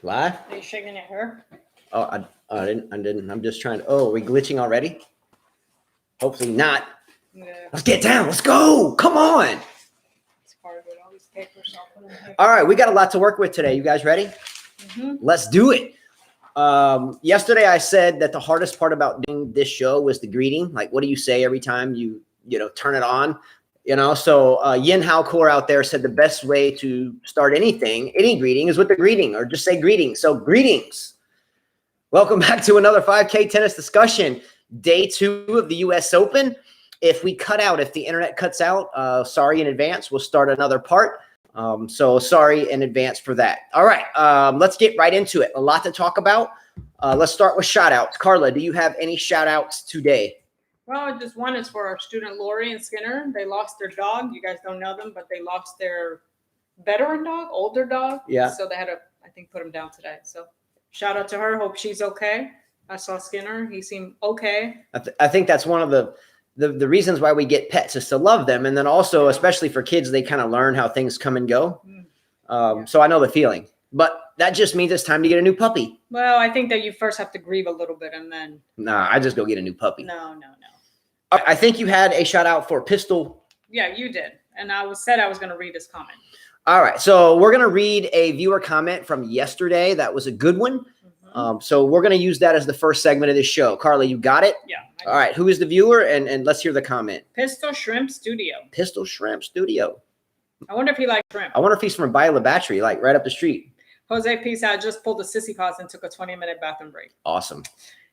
Live? Are you shaking at her? Oh, I didn't. I'm just trying to. Oh, are we glitching already? Hopefully not. Yeah. Let's get down. Let's go. Come on. It's hard with all these papers. I'll put them here. All right, we got a lot to work with today. You guys ready? Mm-hmm. Let's do it. Yesterday I said that the hardest part about doing this show was the greeting. Like, what do you say every time you turn it on? So Yin Hao Core out there said the best way to start anything, any greeting, is with the greeting, or just say greetings. So greetings. Welcome back to another 5K tennis discussion. Day 2 of the U.S. Open. If the internet cuts out, sorry in advance. We'll start another part. So sorry in advance for that. All right, let's get right into it. A lot to talk about. Let's start with shout outs. Carla, do you have any shout outs today? Well, just one is for our student Lori and Skinner. They lost their dog. You guys don't know them, but they lost their veteran dog, older dog. Yeah. So they had to, I think, put him down today. So shout out to her. Hope she's okay. I saw Skinner. He seemed okay. I think that's one of the reasons why we get pets, is to love them. And then also, especially for kids, they kind of learn how things come and go. So I know the feeling. But that just means it's time to get a new puppy. Well, I think that you first have to grieve a little bit and then. Nah, I just go get a new puppy. No. I think you had a shout out for Pistol. Yeah, you did. And I said I was going to read this comment. All right. So we're going to read a viewer comment from yesterday. That was a good one. Mm-hmm. So we're going to use that as the first segment of this show. Carla, you got it? Yeah. All right. Who is the viewer? And let's hear the comment. Pistol Shrimp Studio. Pistol Shrimp Studio. I wonder if he likes shrimp. I wonder if he's from Bayou La Battery, like right up the street. Jose Peace out just pulled a sissy pause and took a 20-minute bathroom break. Awesome.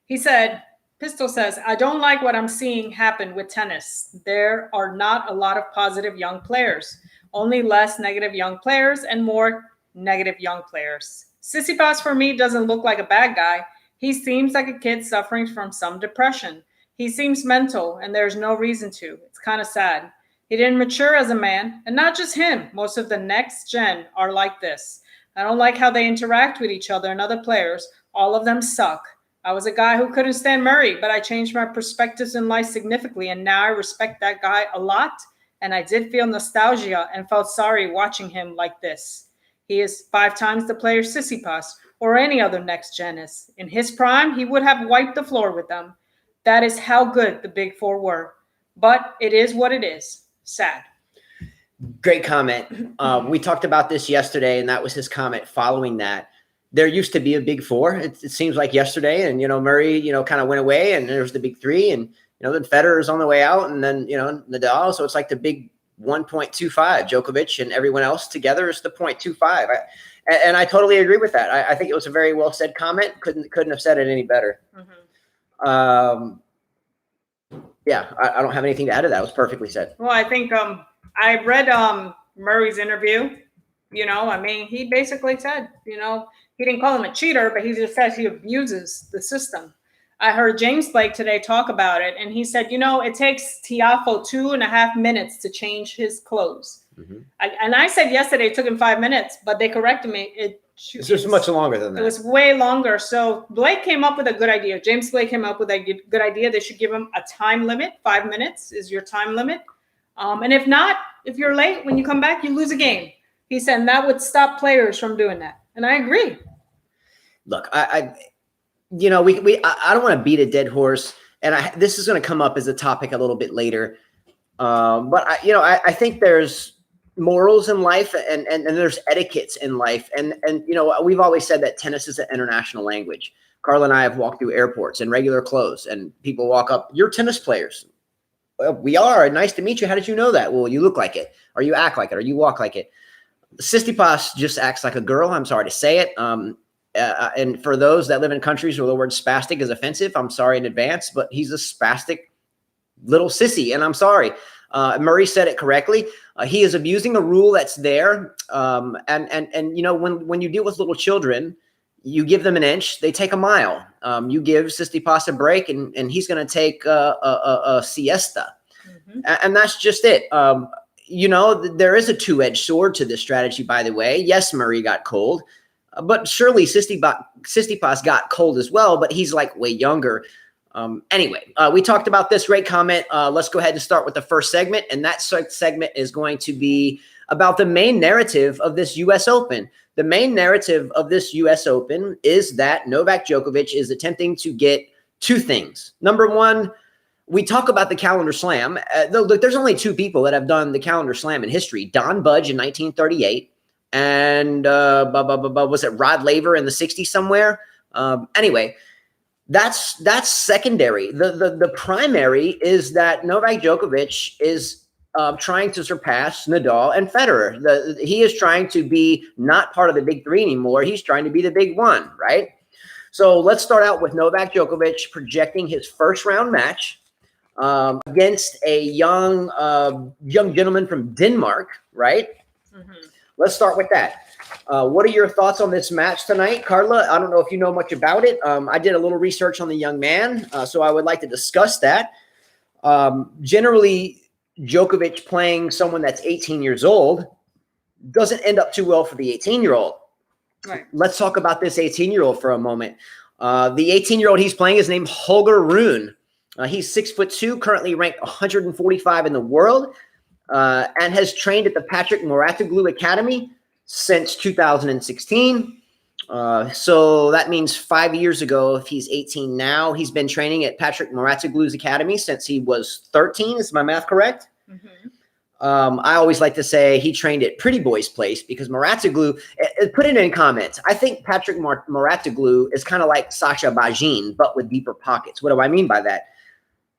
He said, Pistol says, I don't like what I'm seeing happen with tennis. There are not a lot of positive young players, only less negative young players and more negative young players. Tsitsipas for me doesn't look like a bad guy. He seems like a kid suffering from some depression. He seems mental and there's no reason to. It's kind of sad. He didn't mature as a man, and not just him. Most of the next gen are like this. I don't like how they interact with each other and other players. All of them suck. I was a guy who couldn't stand Murray, but I changed my perspectives in life significantly, and now I respect that guy a lot, and I did feel nostalgia and felt sorry watching him like this. He is 5 times the player Tsitsipas or any other next gen is. In his prime, he would have wiped the floor with them. That is how good the Big Four were. But it is what it is. Sad. Great comment. We talked about this yesterday, and that was his comment following that. There used to be a Big Four. It seems like yesterday, and Murray, kind of went away, and there's the Big Three, and then Federer's on the way out, and then Nadal. So it's like the big 1.25. Djokovic and everyone else together is the 0.25. And I totally agree with that. I think it was a very well said comment. Couldn't have said it any better. Mm-hmm. Yeah, I don't have anything to add to that. It was perfectly said. Well, I think I read Murray's interview. He basically said, he didn't call him a cheater, but he just says he abuses the system. I heard James Blake today talk about it, and he said, it takes Tiafoe 2.5 minutes to change his clothes. Mm-hmm. I said yesterday it took him 5 minutes, but they corrected me. It's just much longer than that. It was way longer. So Blake came up with a good idea. James Blake came up with a good idea. They should give him a time limit. 5 minutes is your time limit. And if not, if you're late, when you come back, you lose a game. He said, and that would stop players from doing that. And I agree. Look, I don't want to beat a dead horse. And this is going to come up as a topic a little bit later. But I think there's morals in life and there's etiquettes in life. And we've always said that tennis is an international language. Carla and I have walked through airports in regular clothes, and people walk up, you're tennis players. Well, we are. Nice to meet you. How did you know that? Well, you look like it, or you act like it, or you walk like it. Tsitsipas just acts like a girl. I'm sorry to say it. And for those that live in countries where the word spastic is offensive, I'm sorry in advance, but he's a spastic little sissy, and I'm sorry. Murray said it correctly. He is abusing a rule that's there. When you deal with little children, you give them an inch, they take a mile. You give Tsitsipas a break, and he's going to take a siesta. Mm-hmm. And that's just it. There is a two-edged sword to this strategy, by the way. Yes, Murray got cold, but surely Tsitsipas got cold as well, but he's like way younger. Anyway, we talked about this. Great comment. Let's go ahead and start with the first segment. And that segment is going to be about the main narrative of this U.S. Open. The main narrative of this U.S. Open is that Novak Djokovic is attempting to get two things. Number one, we talk about the calendar slam. Look, there's only two people that have done the calendar slam in history. Don Budge in 1938 and was it Rod Laver in the 60s somewhere? Anyway, that's secondary. The primary is that Novak Djokovic is trying to surpass Nadal and Federer. He is trying to be not part of the big three anymore. He's trying to be the big one, right? So let's start out with Novak Djokovic projecting his first round match against a young gentleman from Denmark, right? Mm-hmm. Let's start with that. What are your thoughts on this match tonight, Carla? I don't know if you know much about it. I did a little research on the young man, so I would like to discuss that. Generally, Djokovic playing someone that's 18 years old doesn't end up too well for the 18-year-old. Right. Let's talk about this 18-year-old for a moment. The 18-year-old he's playing is named Holger Rune. He's 6'2", currently ranked 145 in the world, and has trained at the Patrick Mouratoglou Academy since 2016. So that means 5 years ago, if he's 18 now, he's been training at Patrick Mouratoglou's Academy since he was 13. Is my math correct? Mm-hmm. I always like to say he trained at Pretty Boy's place because Mouratoglou, put it in comments. I think Patrick Mouratoglou is kind of like Sasha Bajin, but with deeper pockets. What do I mean by that?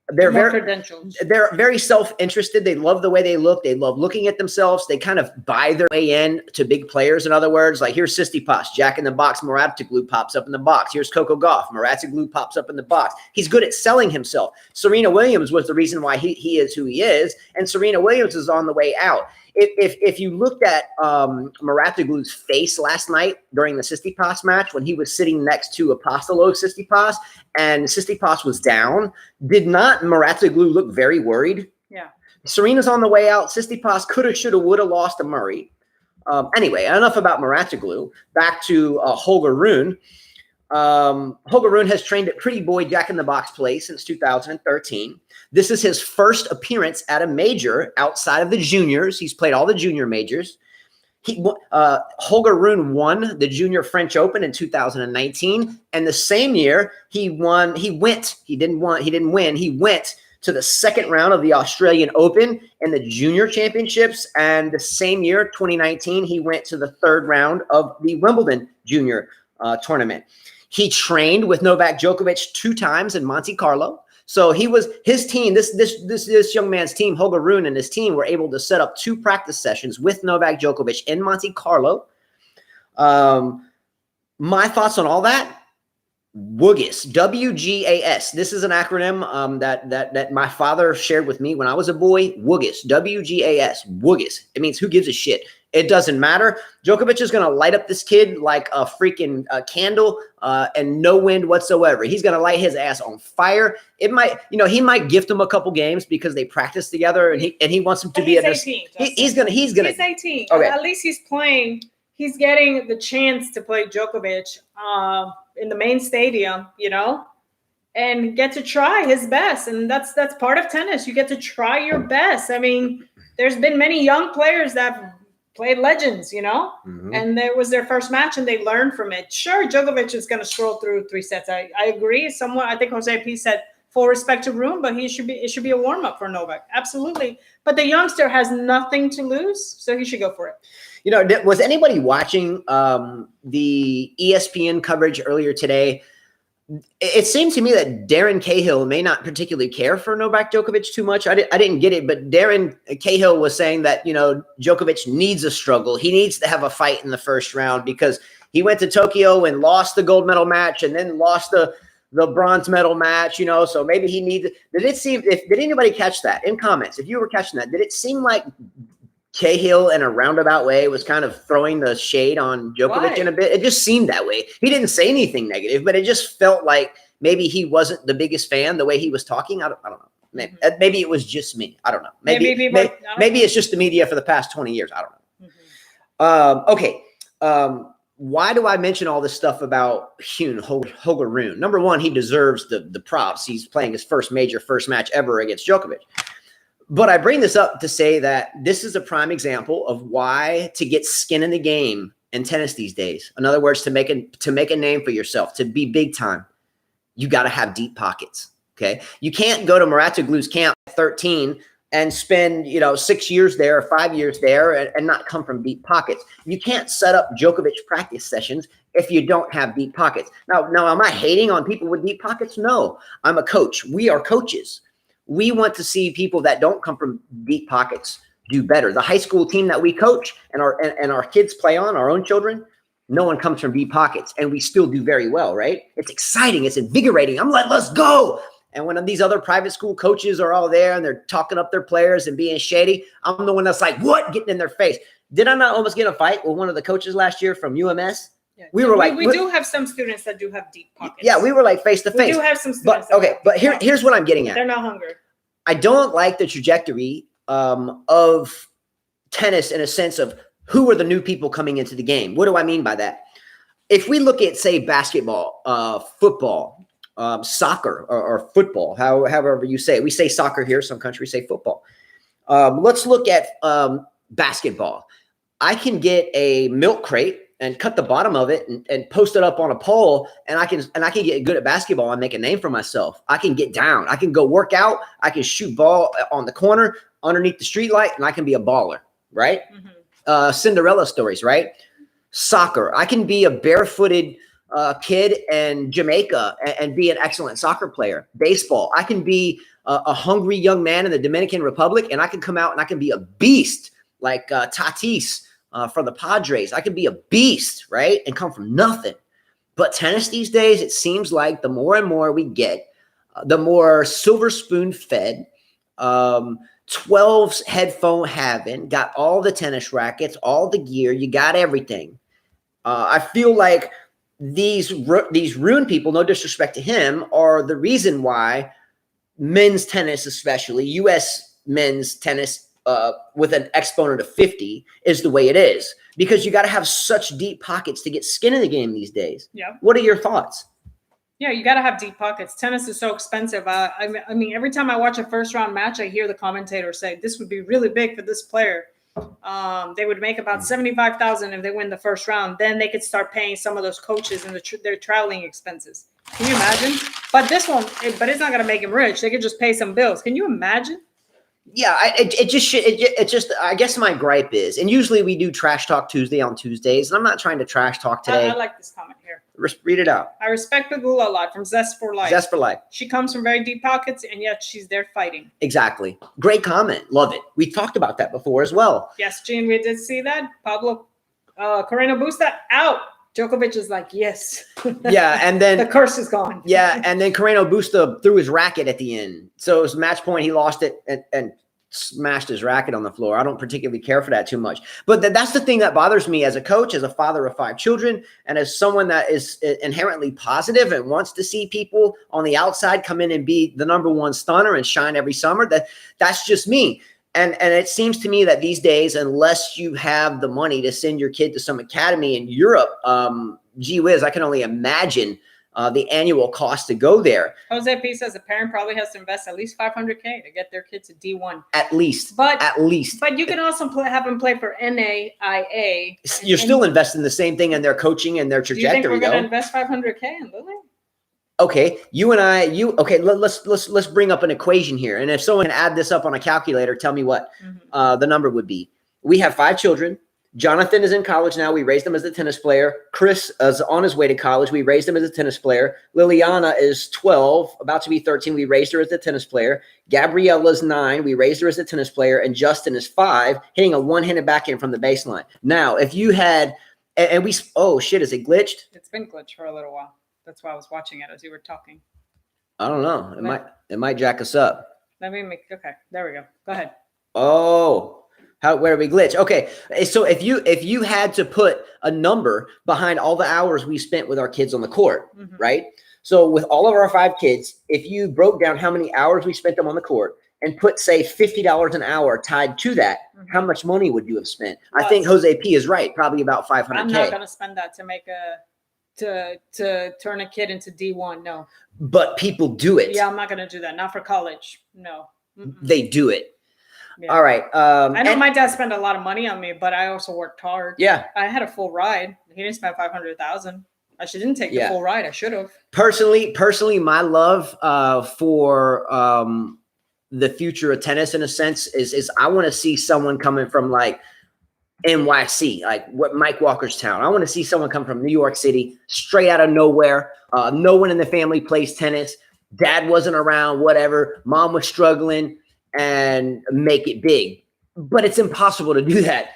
They're very self-interested. They love the way they look. They love looking at themselves. They kind of buy their way in to big players. In other words, like here's Tsitsipas, Jack in the box, Mouratoglou pops up in the box. Here's Coco Gauff, Mouratoglou pops up in the box. He's good at selling himself. Serena Williams was the reason why he is who he is, and Serena Williams is on the way out. If you looked at Mouratoglou's face last night during the Tsitsipas match when he was sitting next to Apostolo Tsitsipas and Tsitsipas was down, did not Mouratoglou look very worried? Yeah. Serena's on the way out. Tsitsipas coulda, shoulda, woulda lost to Murray. Anyway, enough about Mouratoglou. Back to Holger Rune. Holger Rune has trained at Pretty Boy Jack in the Box place since 2013. This is his first appearance at a major outside of the juniors. He's played all the junior majors. Holger Rune won the Junior French Open in 2019, and the same year he went to the second round of the Australian Open and the Junior Championships, and the same year, 2019, he went to the third round of the Wimbledon Junior tournament. He trained with Novak Djokovic 2 times in Monte Carlo. So his team, this young man's team, Holger Rune and his team, were able to set up 2 practice sessions with Novak Djokovic in Monte Carlo. My thoughts on all that? WGAS, WGAS. This is an acronym that my father shared with me when I was a boy. WGAS, WGAS, WGAS. It means who gives a shit. It doesn't matter. Djokovic is going to light up this kid like a freaking candle and no wind whatsoever. He's going to light his ass on fire. It might, he might gift him a couple games because they practice together and he wants him to be 18. He's 18. Okay. At least he's playing. He's getting the chance to play Djokovic in the main stadium, and get to try his best. And that's part of tennis. You get to try your best. I mean, there's been many young players that played legends, mm-hmm. and there was their first match and they learned from it. Sure, Djokovic is going to stroll through 3 sets. I agree. I think Jose P said full respect to Rune, but it should be a warm up for Novak. Absolutely. But the youngster has nothing to lose, so he should go for it. Was anybody watching the ESPN coverage earlier today? It seemed to me that Darren Cahill may not particularly care for Novak Djokovic too much. I didn't get it, but Darren Cahill was saying that, Djokovic needs a struggle. He needs to have a fight in the first round because he went to Tokyo and lost the gold medal match and then lost the bronze medal match, so maybe he needs – did anybody catch that in comments? If you were catching that, did it seem like Cahill in a roundabout way was kind of throwing the shade on Djokovic in a bit? It just seemed that way. He didn't say anything negative, but it just felt like maybe he wasn't the biggest fan the way he was talking. I don't know. Maybe it was just me. I don't know. Maybe it's just the media for the past 20 years. I don't know. Mm-hmm. Okay. why do I mention all this stuff about Holger Rune? Number one, he deserves the props. He's playing his first match ever against Djokovic. But I bring this up to say that this is a prime example of why to get skin in the game in tennis these days. In other words, to make a name for yourself, to be big time, you got to have deep pockets. Okay, you can't go to Muratoglu's camp at 13 and spend 6 years there or 5 years there and not come from deep pockets. You can't set up Djokovic practice sessions if you don't have deep pockets. Now, am I hating on people with deep pockets? No, I'm a coach. We are coaches. We want to see people that don't come from deep pockets do better. The high school team that we coach and our kids play on, our own children, no one comes from deep pockets, and we still do very well, right? It's exciting. It's invigorating. I'm like, let's go. And when these other private school coaches are all there and they're talking up their players and being shady, I'm the one that's like, what? Getting in their face. Did I not almost get in a fight with one of the coaches last year from UMS? Yeah. We were like, we do have some students that do have deep pockets. Yeah, we were like face to face. We do have some students. But here's what I'm getting at. They're not hungry. I don't like the trajectory of tennis in a sense of who are the new people coming into the game. What do I mean by that? If we look at, say, basketball, football, soccer or football, however you say it. We say soccer here. Some countries say football. Let's look at basketball. I can get a milk crate and cut the bottom of it and post it up on a pole, and I can get good at basketball and make a name for myself. I can get down. I can go work out. I can shoot ball on the corner underneath the street light, and I can be a baller, right? Mm-hmm. Cinderella stories, right? Soccer. I can be a barefooted kid in Jamaica and be an excellent soccer player. Baseball. I can be a hungry young man in the Dominican Republic, and I can come out and I can be a beast like Tatis from the Padres. I can be a beast, right? And come from nothing. But tennis these days, it seems like the more and more we get, the more silver spoon fed, 12's headphone having, got all the tennis rackets, all the gear, you got everything. I feel like these Rune people, no disrespect to him, are the reason why men's tennis, especially U.S. men's tennis, with an exponent of 50 is the way it is, because you got to have such deep pockets to get skin in the game these days. Yeah. What are your thoughts? Yeah, you got to have deep pockets. Tennis is so expensive. I mean, every time I watch a first round match, I hear the commentator say, this would be really big for this player. They would make about $75,000 if they win the first round. Then they could start paying some of those coaches and their traveling expenses. Can you imagine? But this one, it's not going to make him rich. They could just pay some bills. Can you imagine? Yeah, I guess my gripe is, and usually we do Trash Talk Tuesday on Tuesdays, and I'm not trying to trash talk today. I like this comment here. Read it out. I respect Pegula a lot, from Zest for Life. Zest for Life. She comes from very deep pockets, and yet she's there fighting. Exactly. Great comment. Love it. We talked about that before as well. Yes, Gene, we did see that. Pablo Carreno Busta out. Djokovic is like, yes. Yeah, and then the curse is gone. Yeah, and then Carreno Busta threw his racket at the end. So it was match point. He lost it and smashed his racket on the floor. I don't particularly care for that too much. But that's the thing that bothers me as a coach, as a father of 5 children, and as someone that is inherently positive and wants to see people on the outside come in and be the number one stunner and shine every summer. That's just me. And it seems to me that these days, unless you have the money to send your kid to some academy in Europe, gee whiz, I can only imagine the annual cost to go there. Jose P says a parent probably has to invest at least $500K to get their kid to D1. At least. But you can also have them play for NAIA. You're still investing the same thing in their coaching and their trajectory. Do you think we're going to invest $500K in Lily? Okay, let's bring up an equation here. And if someone can add this up on a calculator, tell me what the number would be. We have 5 children. Jonathan is in college now. We raised him as a tennis player. Chris is on his way to college. We raised him as a tennis player. Liliana is 12, about to be 13. We raised her as a tennis player. Gabriella's 9. We raised her as a tennis player. And Justin is 5, hitting a one-handed backhand from the baseline. Now, if you had, oh shit, is it glitched? It's been glitched for a little while. That's why I was watching it as you were talking. I don't know. It might jack us up. Okay, there we go. Go ahead. Oh, where do we glitch? Okay, so if you had to put a number behind all the hours we spent with our kids on the court, right? So with all of our 5 kids, if you broke down how many hours we spent them on the court and put, say, $50 an hour tied to that, how much money would you have spent? I think Jose P is right. Probably about 500K. I'm not going to spend that to make to turn a kid into D1. No. But people do it. Yeah, I'm not going to do that. Not for college. No. They do it. Yeah. All right. I know my dad spent a lot of money on me, but I also worked hard. Yeah. I had a full dide. He didn't spend $500,000. I didn't take the full ride. I should have. Personally, my love for the future of tennis, in a sense, is I want to see someone coming from like NYC, like what Mike Walker's town. I want to see someone come from New York City, straight out of nowhere. No one in the family plays tennis. Dad wasn't around, whatever. Mom was struggling, and make it big. But it's impossible to do that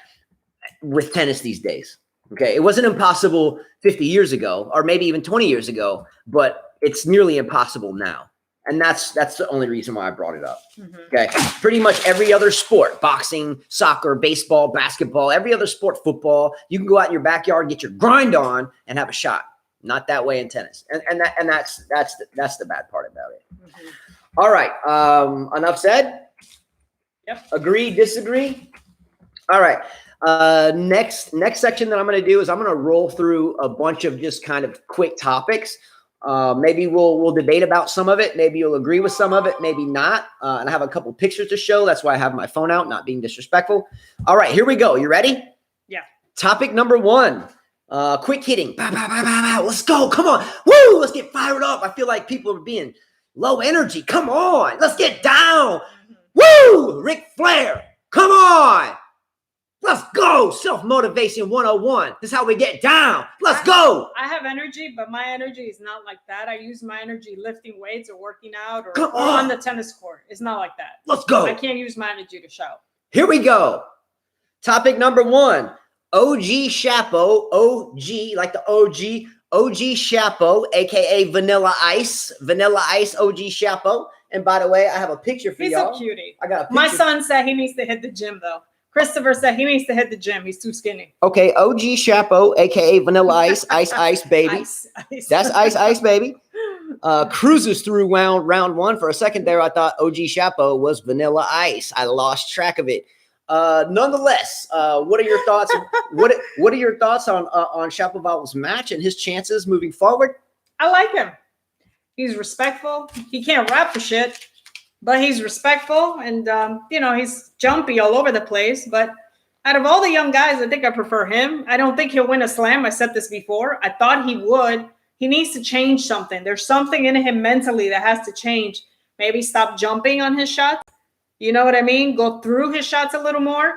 with tennis these days. Okay. It wasn't impossible 50 years ago, or maybe even 20 years ago, but it's nearly impossible now. And that's the only reason why I brought it up. Okay. Pretty much every other sport, boxing, soccer, baseball, basketball, every other sport, football, you can go out in your backyard, get your grind on, and have a shot. Not that way in tennis. And that's the bad part about it. All right. Enough said. Yep. Agree, disagree. All right. Next section that I'm going to do is I'm going to roll through a bunch of just kind of quick topics. Maybe we'll debate about some of it. Maybe you'll agree with some of it, maybe not. And I have a couple pictures to show. That's why I have my phone out, not being disrespectful. All right, here we go. You ready? Yeah. Topic number 1. Quick hitting. Bow, bow, bow, bow, bow. Let's go. Come on. Woo! Let's get fired up. I feel like people are being low energy. Come on. Let's get down. Woo! Ric Flair. Come on. Let's go. Self-motivation 101. This is how we get down. Let's go. I have energy, but my energy is not like that. I use my energy lifting weights or working out or on the tennis court. It's not like that. Let's go. I can't use my energy to shout. Here we go. Topic number 1. OG Chapo. OG, like the OG Chapo, a.k.a. Vanilla Ice. Vanilla Ice OG Chapo. And by the way, I have a picture for y'all. He's a cutie. I got a picture. My son said he needs to hit the gym, though. Christopher said he needs to hit the gym. He's too skinny. Okay, OG Chapo, a.k.a. Vanilla Ice, Ice, baby. Ice. That's Ice, baby. Cruises through round 1. For a second there, I thought OG Chapo was Vanilla Ice. I lost track of it. Nonetheless, what are your thoughts? What are your thoughts on Shapoval's match and his chances moving forward? I like him. He's respectful. He can't rap for shit, but he's respectful, and he's jumpy all over the place. But out of all the young guys, I think I prefer him. I don't think he'll win a slam. I said this before. I thought he would. He needs to change something. There's something in him mentally that has to change. Maybe stop jumping on his shots. You know what I mean? Go through his shots a little more.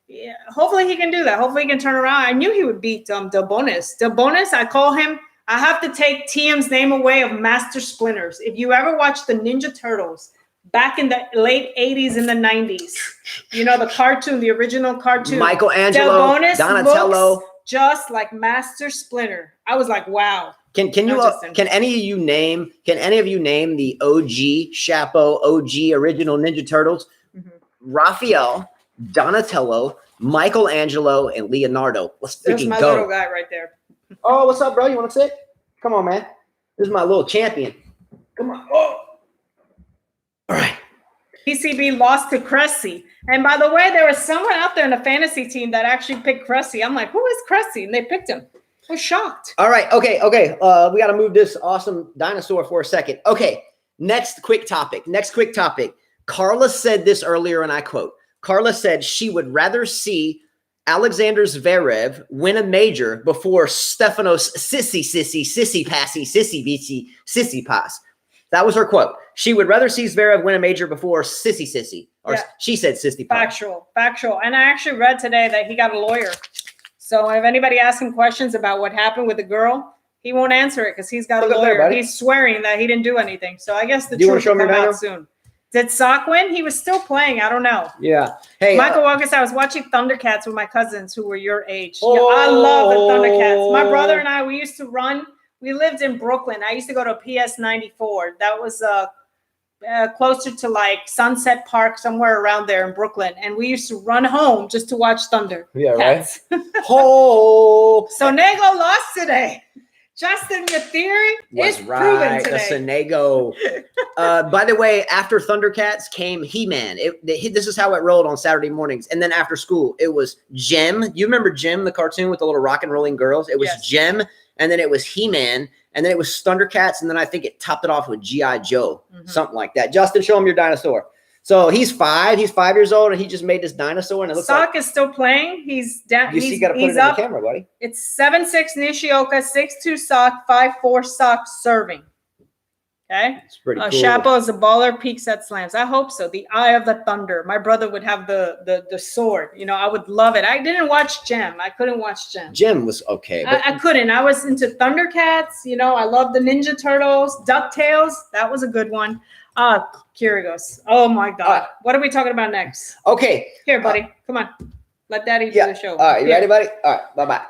Yeah, hopefully he can do that. Hopefully he can turn around. I knew he would beat Delbonis. Delbonis, I call him. I have to take TM's name away of Master Splinters. If you ever watched the Ninja Turtles back in the late 80s and the 90s, the cartoon, the original cartoon. Michelangelo, Delbonis Donatello. Looks just like Master Splinter. I was like, wow. Can any of you name the OG Chapo, OG original Ninja Turtles? Raphael, Donatello, Michelangelo, and Leonardo. Let's freaking go. There's my little guy right there. Oh, what's up, bro? You want to sit? Come on, man. This is my little champion. Come on. Oh. All right. PCB lost to Cressy. And by the way, there was someone out there in the fantasy team that actually picked Cressy. I'm like, who is Cressy? And they picked him. I was shocked. All right. Okay. We got to move this awesome dinosaur for a second. Okay. Next quick topic. Carla said this earlier, and I quote, Carla said she would rather see Alexander Zverev win a major before Stefanos Tsitsipas. That was her quote. She would rather see Zverev win a major before Sissy. Or yeah. She said Tsitsipas. Factual. And I actually read today that he got a lawyer. So if anybody asks him questions about what happened with the girl, he won't answer it because he's got a lawyer. He's swearing that he didn't do anything. So I guess the truth will come out soon. Did Sock win? He was still playing. I don't know. Yeah. Hey, Michael August, I was watching Thundercats with my cousins who were your age. Oh. Yeah, I love the Thundercats. My brother and I, we used to run. We lived in Brooklyn. I used to go to PS 94. That was closer to like Sunset Park, somewhere around there in Brooklyn. And we used to run home just to watch Thunder. Yeah, Cats. Right? Oh. So Nego lost today. Justin, your theory Was is right. proven The today. Sonego. By the way, after Thundercats came He-Man. This is how it rolled on Saturday mornings. And then after school, it was Gem. You remember Gem, the cartoon with the little rock and rolling girls? It was Yes. Gem, and then it was He-Man, and then it was Thundercats, and then I think it topped it off with G.I. Joe, something like that. Justin, show him your dinosaur. So he's 5. He's 5 years old, and he just made this dinosaur, and it looks Sock is still playing. He's down. you got to put it in up. the camera, buddy. It's 7'6" Nishioka, 6'2" Sock, 5'4" Sock serving. Okay. It's pretty cool. Chapo is a baller, peaks at slams. I hope so. The Eye of the Thunder. My brother would have the sword. You know, I would love it. I didn't watch Gem. I couldn't watch Gem. Gem was okay. But I couldn't. I was into Thundercats. You know, I love the Ninja Turtles, DuckTales. That was a good one. Kyrgios. Oh my God. What are we talking about next? okay. Here, buddy. Come on. Let Daddy do the show. All right, you Here. ready, buddy? All right, bye-bye.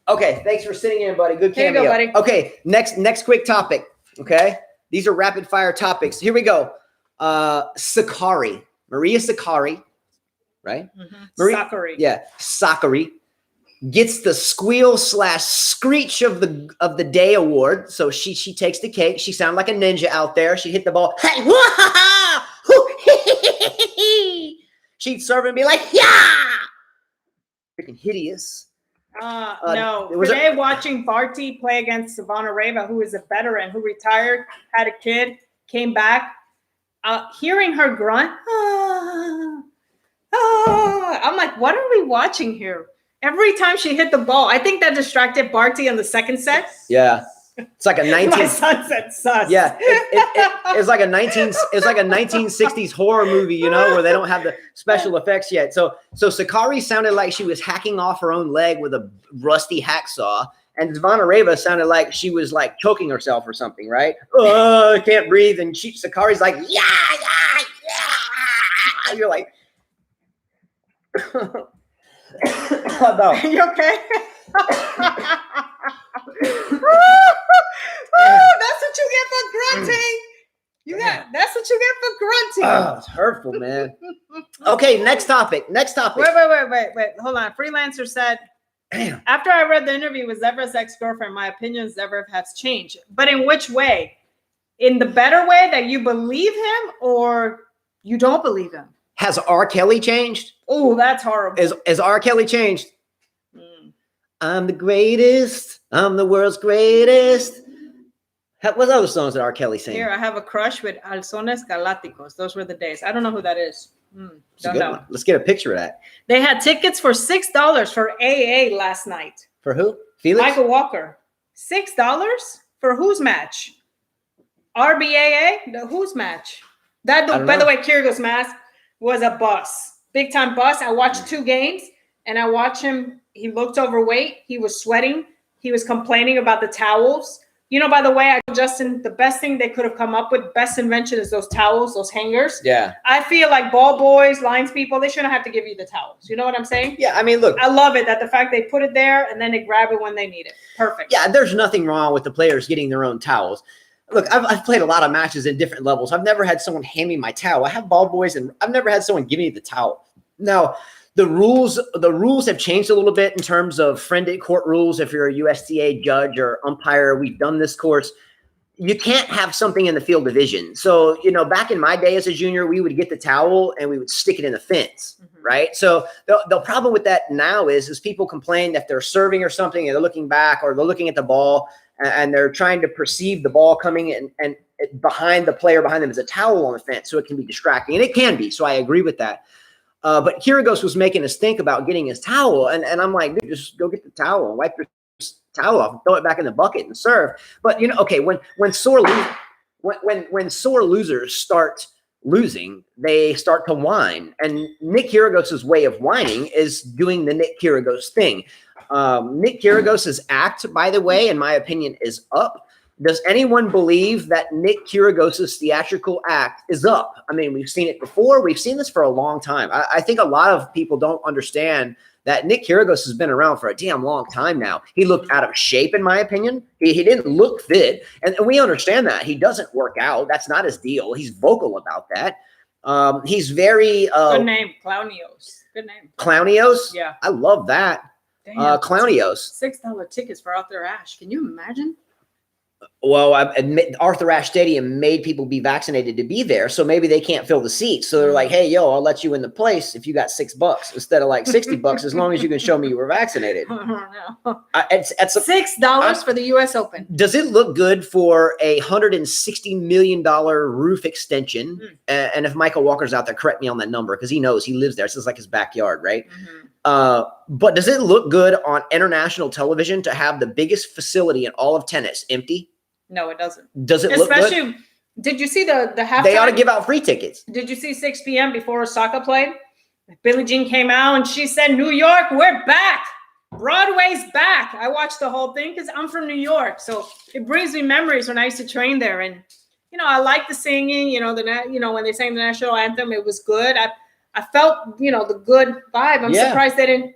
Okay, thanks for sitting in, buddy. Good Here you cameo. go, buddy. Okay, next quick topic. Okay, these are rapid fire topics. Here we go. Sakkari, Maria Sakkari, right? Sakkari. Yeah, Sakkari gets the squeal/screech of the day award. So she takes the cake. She sounded like a ninja out there. She hit the ball. Hey, she'd serve and be like, yeah, freaking hideous. No. it was Today, watching Barty play against Zverev, who is a veteran who retired, had a kid, came back, hearing her grunt. I'm like, what are we watching here? Every time she hit the ball, I think that distracted Barty in the second set. Yeah, it's like a 19. My son said sus. Yeah, it's like a 1960s horror movie, you know, where they don't have the special effects yet. So Sakkari sounded like she was hacking off her own leg with a rusty hacksaw, and Zvonareva sounded like she was like choking herself or something, right? I can't breathe, and Sakkari's like, yeah. You're like, Are you okay? That's what you get for grunting. That's what you get for grunting. oh, it's hurtful, man. Okay, next topic. Wait. Hold on. Freelancer said, Damn. after I read the interview with Zevrev's ex-girlfriend, my opinion of Zverev has changed. But in which way? In the better way that you believe him or you don't believe him? Has R. Kelly changed? Oh, that's horrible. Is R. Kelly changed? I'm the greatest. I'm the world's greatest. What other songs did R. Kelly sing? Here, I have a crush with Alzones Galácticos. Those were the days. I don't know who that is. Don't know. One. Let's get a picture of that. They had tickets for $6 for AA last night. For who? Felix? Michael Walker. $6 for whose match? RBAA? Whose match? By the way, Kyrgios' match was a bus. Big time bus. I watched 2 games and I watched him. He looked overweight. He was sweating. He was complaining about the towels. You know, by the way, Justin, the best thing they could have come up with, best invention is those towels, those hangers. Yeah. I feel like ball boys, lines people, they shouldn't have to give you the towels. You know what I'm saying? Yeah, I mean, look. I love it that the fact they put it there and then they grab it when they need it. Perfect. Yeah, there's nothing wrong with the players getting their own towels. Look, I've played a lot of matches in different levels. I've never had someone hand me my towel. I have ball boys, and I've never had someone give me the towel. Now, the rules have changed a little bit in terms of friended court rules. If you're a USTA judge or umpire, we've done this course. You can't have something in the field division. So, you know, back in my day as a junior, we would get the towel and we would stick it in the fence, right? So the problem with that now is people complain that they're serving or something and they're looking back or they're looking at the ball and they're trying to perceive the ball coming and behind the player behind them is a towel on the fence. So it can be distracting, and it can be. So I agree with that. But Kyrgios was making us think about getting his towel. And I'm like, dude, just go get the towel and wipe your towel off and throw it back in the bucket and serve. But, you know, okay, when sore losers start losing, they start to whine. And Nick Kyrgios's way of whining is doing the Nick Kyrgios thing. Nick Kyrgios's act, by the way, in my opinion, is up. Does anyone believe that Nick Kyrgios's theatrical act is up? I mean, we've seen it before. We've seen this for a long time. I think a lot of people don't understand that Nick Kyrgios has been around for a damn long time now. He looked out of shape, in my opinion. He didn't look fit. And we understand that. He doesn't work out. That's not his deal. He's vocal about that. He's very... good name, Clownios. Good name. Clownios? Yeah. I love that. Damn. Clownios. $6 tickets for Out There Ash. Can you imagine? Well, Arthur Ashe Stadium made people be vaccinated to be there, so maybe they can't fill the seats. So they're like, "Hey, yo, I'll let you in the place if you got $6 instead of like $60, as long as you can show me you were vaccinated." It's $6 for the U.S. Open. Does it look good for a $160 million roof extension? And if Michael Walker's out there, correct me on that number because he knows, he lives there. It's just like his backyard, right? But does it look good on international television to have the biggest facility in all of tennis empty? No, it doesn't. Does it look good? Especially, did you see the halftime? They ought to give out free tickets. Did you see 6 p.m. before Osaka played? Billie Jean came out and she said, "New York, we're back. Broadway's back." I watched the whole thing because I'm from New York, so it brings me memories when I used to train there. And I like the singing. When they sang the national anthem, it was good. I felt the good vibe. I'm surprised they didn't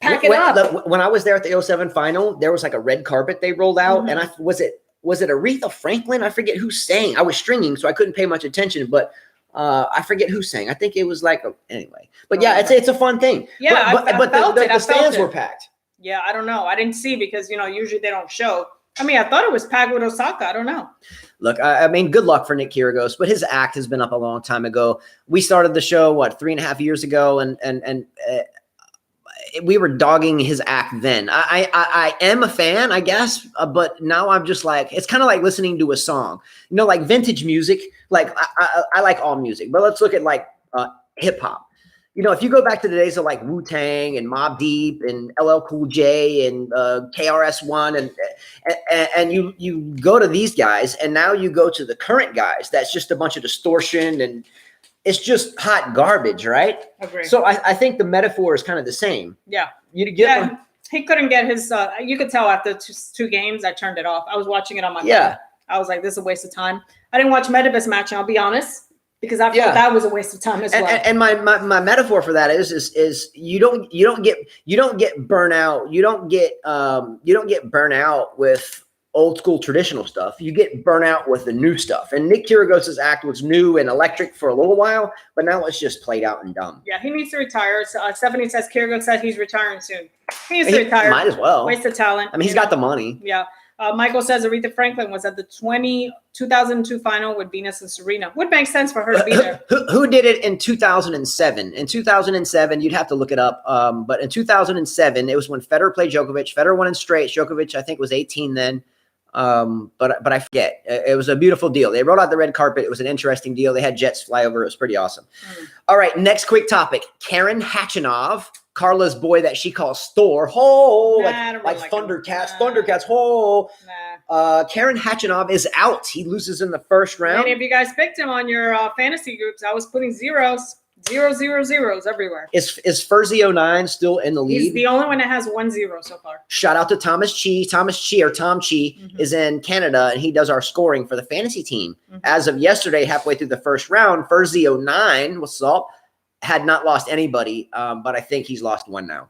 pack it up. When I was there at the 07 final, there was like a red carpet they rolled out, and was it Aretha Franklin? I forget who sang. I was stringing, so I couldn't pay much attention, but I forget who sang. I think it was anyway. But yeah, it's a fun thing. Yeah, but the stands were packed. Yeah, I don't know. I didn't see because usually they don't show. I mean, I thought it was packed with Osaka. I don't know. Look, I mean, good luck for Nick Kyrgios, but his act has been up a long time ago. We started the show 3.5 years ago, and we were dogging his act then. I am a fan, I guess, but now I'm just like, it's kind of like listening to a song, like vintage music. Like I like all music, but let's look at hip hop. If you go back to the days of Wu-Tang and Mobb Deep and LL Cool J and KRS-One and you go to these guys, and now you go to the current guys, that's just a bunch of distortion and it's just hot garbage, right? Agree. So I think the metaphor is kind of the same. Yeah. Yeah. He couldn't get his, you could tell after two games, I turned it off. I was watching it on my phone. I was like, this is a waste of time. I didn't watch Medvedev's match, and I'll be honest, because I thought that was a waste of time as well. And my metaphor for that is you don't get burnout. You don't get burnout with old school traditional stuff. You get burnout with the new stuff. And Nick Kyrgios' act was new and electric for a little while, but now it's just played out and dumb. Yeah, he needs to retire. So, Stephanie says Kyrgios said he's retiring soon. He needs to retire. Might as well. Waste of talent. I mean, he's got the money. Yeah. Michael says Aretha Franklin was at the 2002 final with Venus and Serena. Would make sense for her to be there. Who did it in 2007? In 2007, you'd have to look it up. But in 2007, it was when Federer played Djokovic. Federer won in straight. Djokovic, I think, was 18 then. But I forget. It was a beautiful deal. They rolled out the red carpet. It was an interesting deal. They had jets fly over. It was pretty awesome. All right, next quick topic. Karen Khachanov, Carla's boy that she calls Thor. Like Thundercats. Thundercats. Karen Khachanov is out. He loses in the first round. Many of you guys picked him on your fantasy groups. I was putting zeros. 0, 0, 0s everywhere. Is Furzy09 still in the lead? He's the only one that has 1 0 so far. Shout out to Thomas Chi. Tom Chi is in Canada, and he does our scoring for the fantasy team. As of yesterday, halfway through the first round, Furzy09, what's up, had not lost anybody, but I think he's lost one now.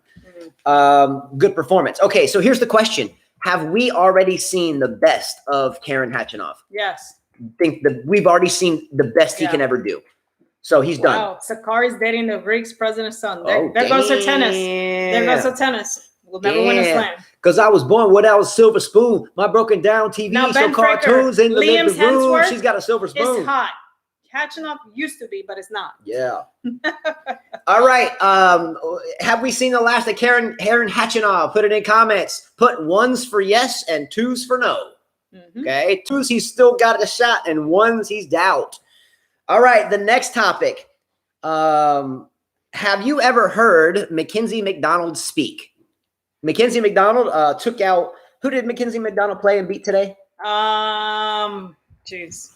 Good performance. Okay, so here's the question. Have we already seen the best of Karen Khachanov? Yes. Think that we've already seen the best he can ever do. So he's done. Wow, Sakari's dating the Greek's president's son. There goes her tennis. There goes her tennis. We'll never win a slam. Because I was born without a silver spoon. My broken down TV, now, so cartoons in the living room. She's got a silver spoon. It's hot. Catching up used to be, but it's not. Yeah. All right. Have we seen the last of Karen Khachanov? Put it in comments. Put 1s for yes and 2s for no. Okay. 2s, he's still got a shot, and 1s, he's doubt. All right, the next topic. Have you ever heard Mackenzie McDonald speak? Mackenzie McDonald took out – who did Mackenzie McDonald play and beat today? Jeez.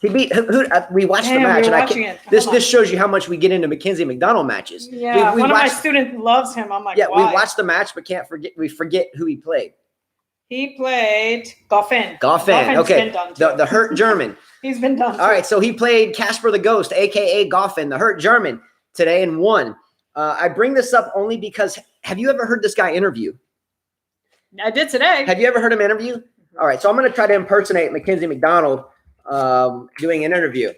He beat – we watched the match. This shows you how much we get into Mackenzie McDonald matches. Yeah, one of my students loves him. I'm like, why? We watched the match but we forget who he played. He played Goffin. Okay. The hurt German. He's been done. All right. So he played Casper the Ghost, a.k.a. Goffin, the hurt German, today and won. I bring this up only because have you ever heard this guy interview? I did today. Have you ever heard him interview? All right. So I'm going to try to impersonate Mackenzie McDonald doing an interview.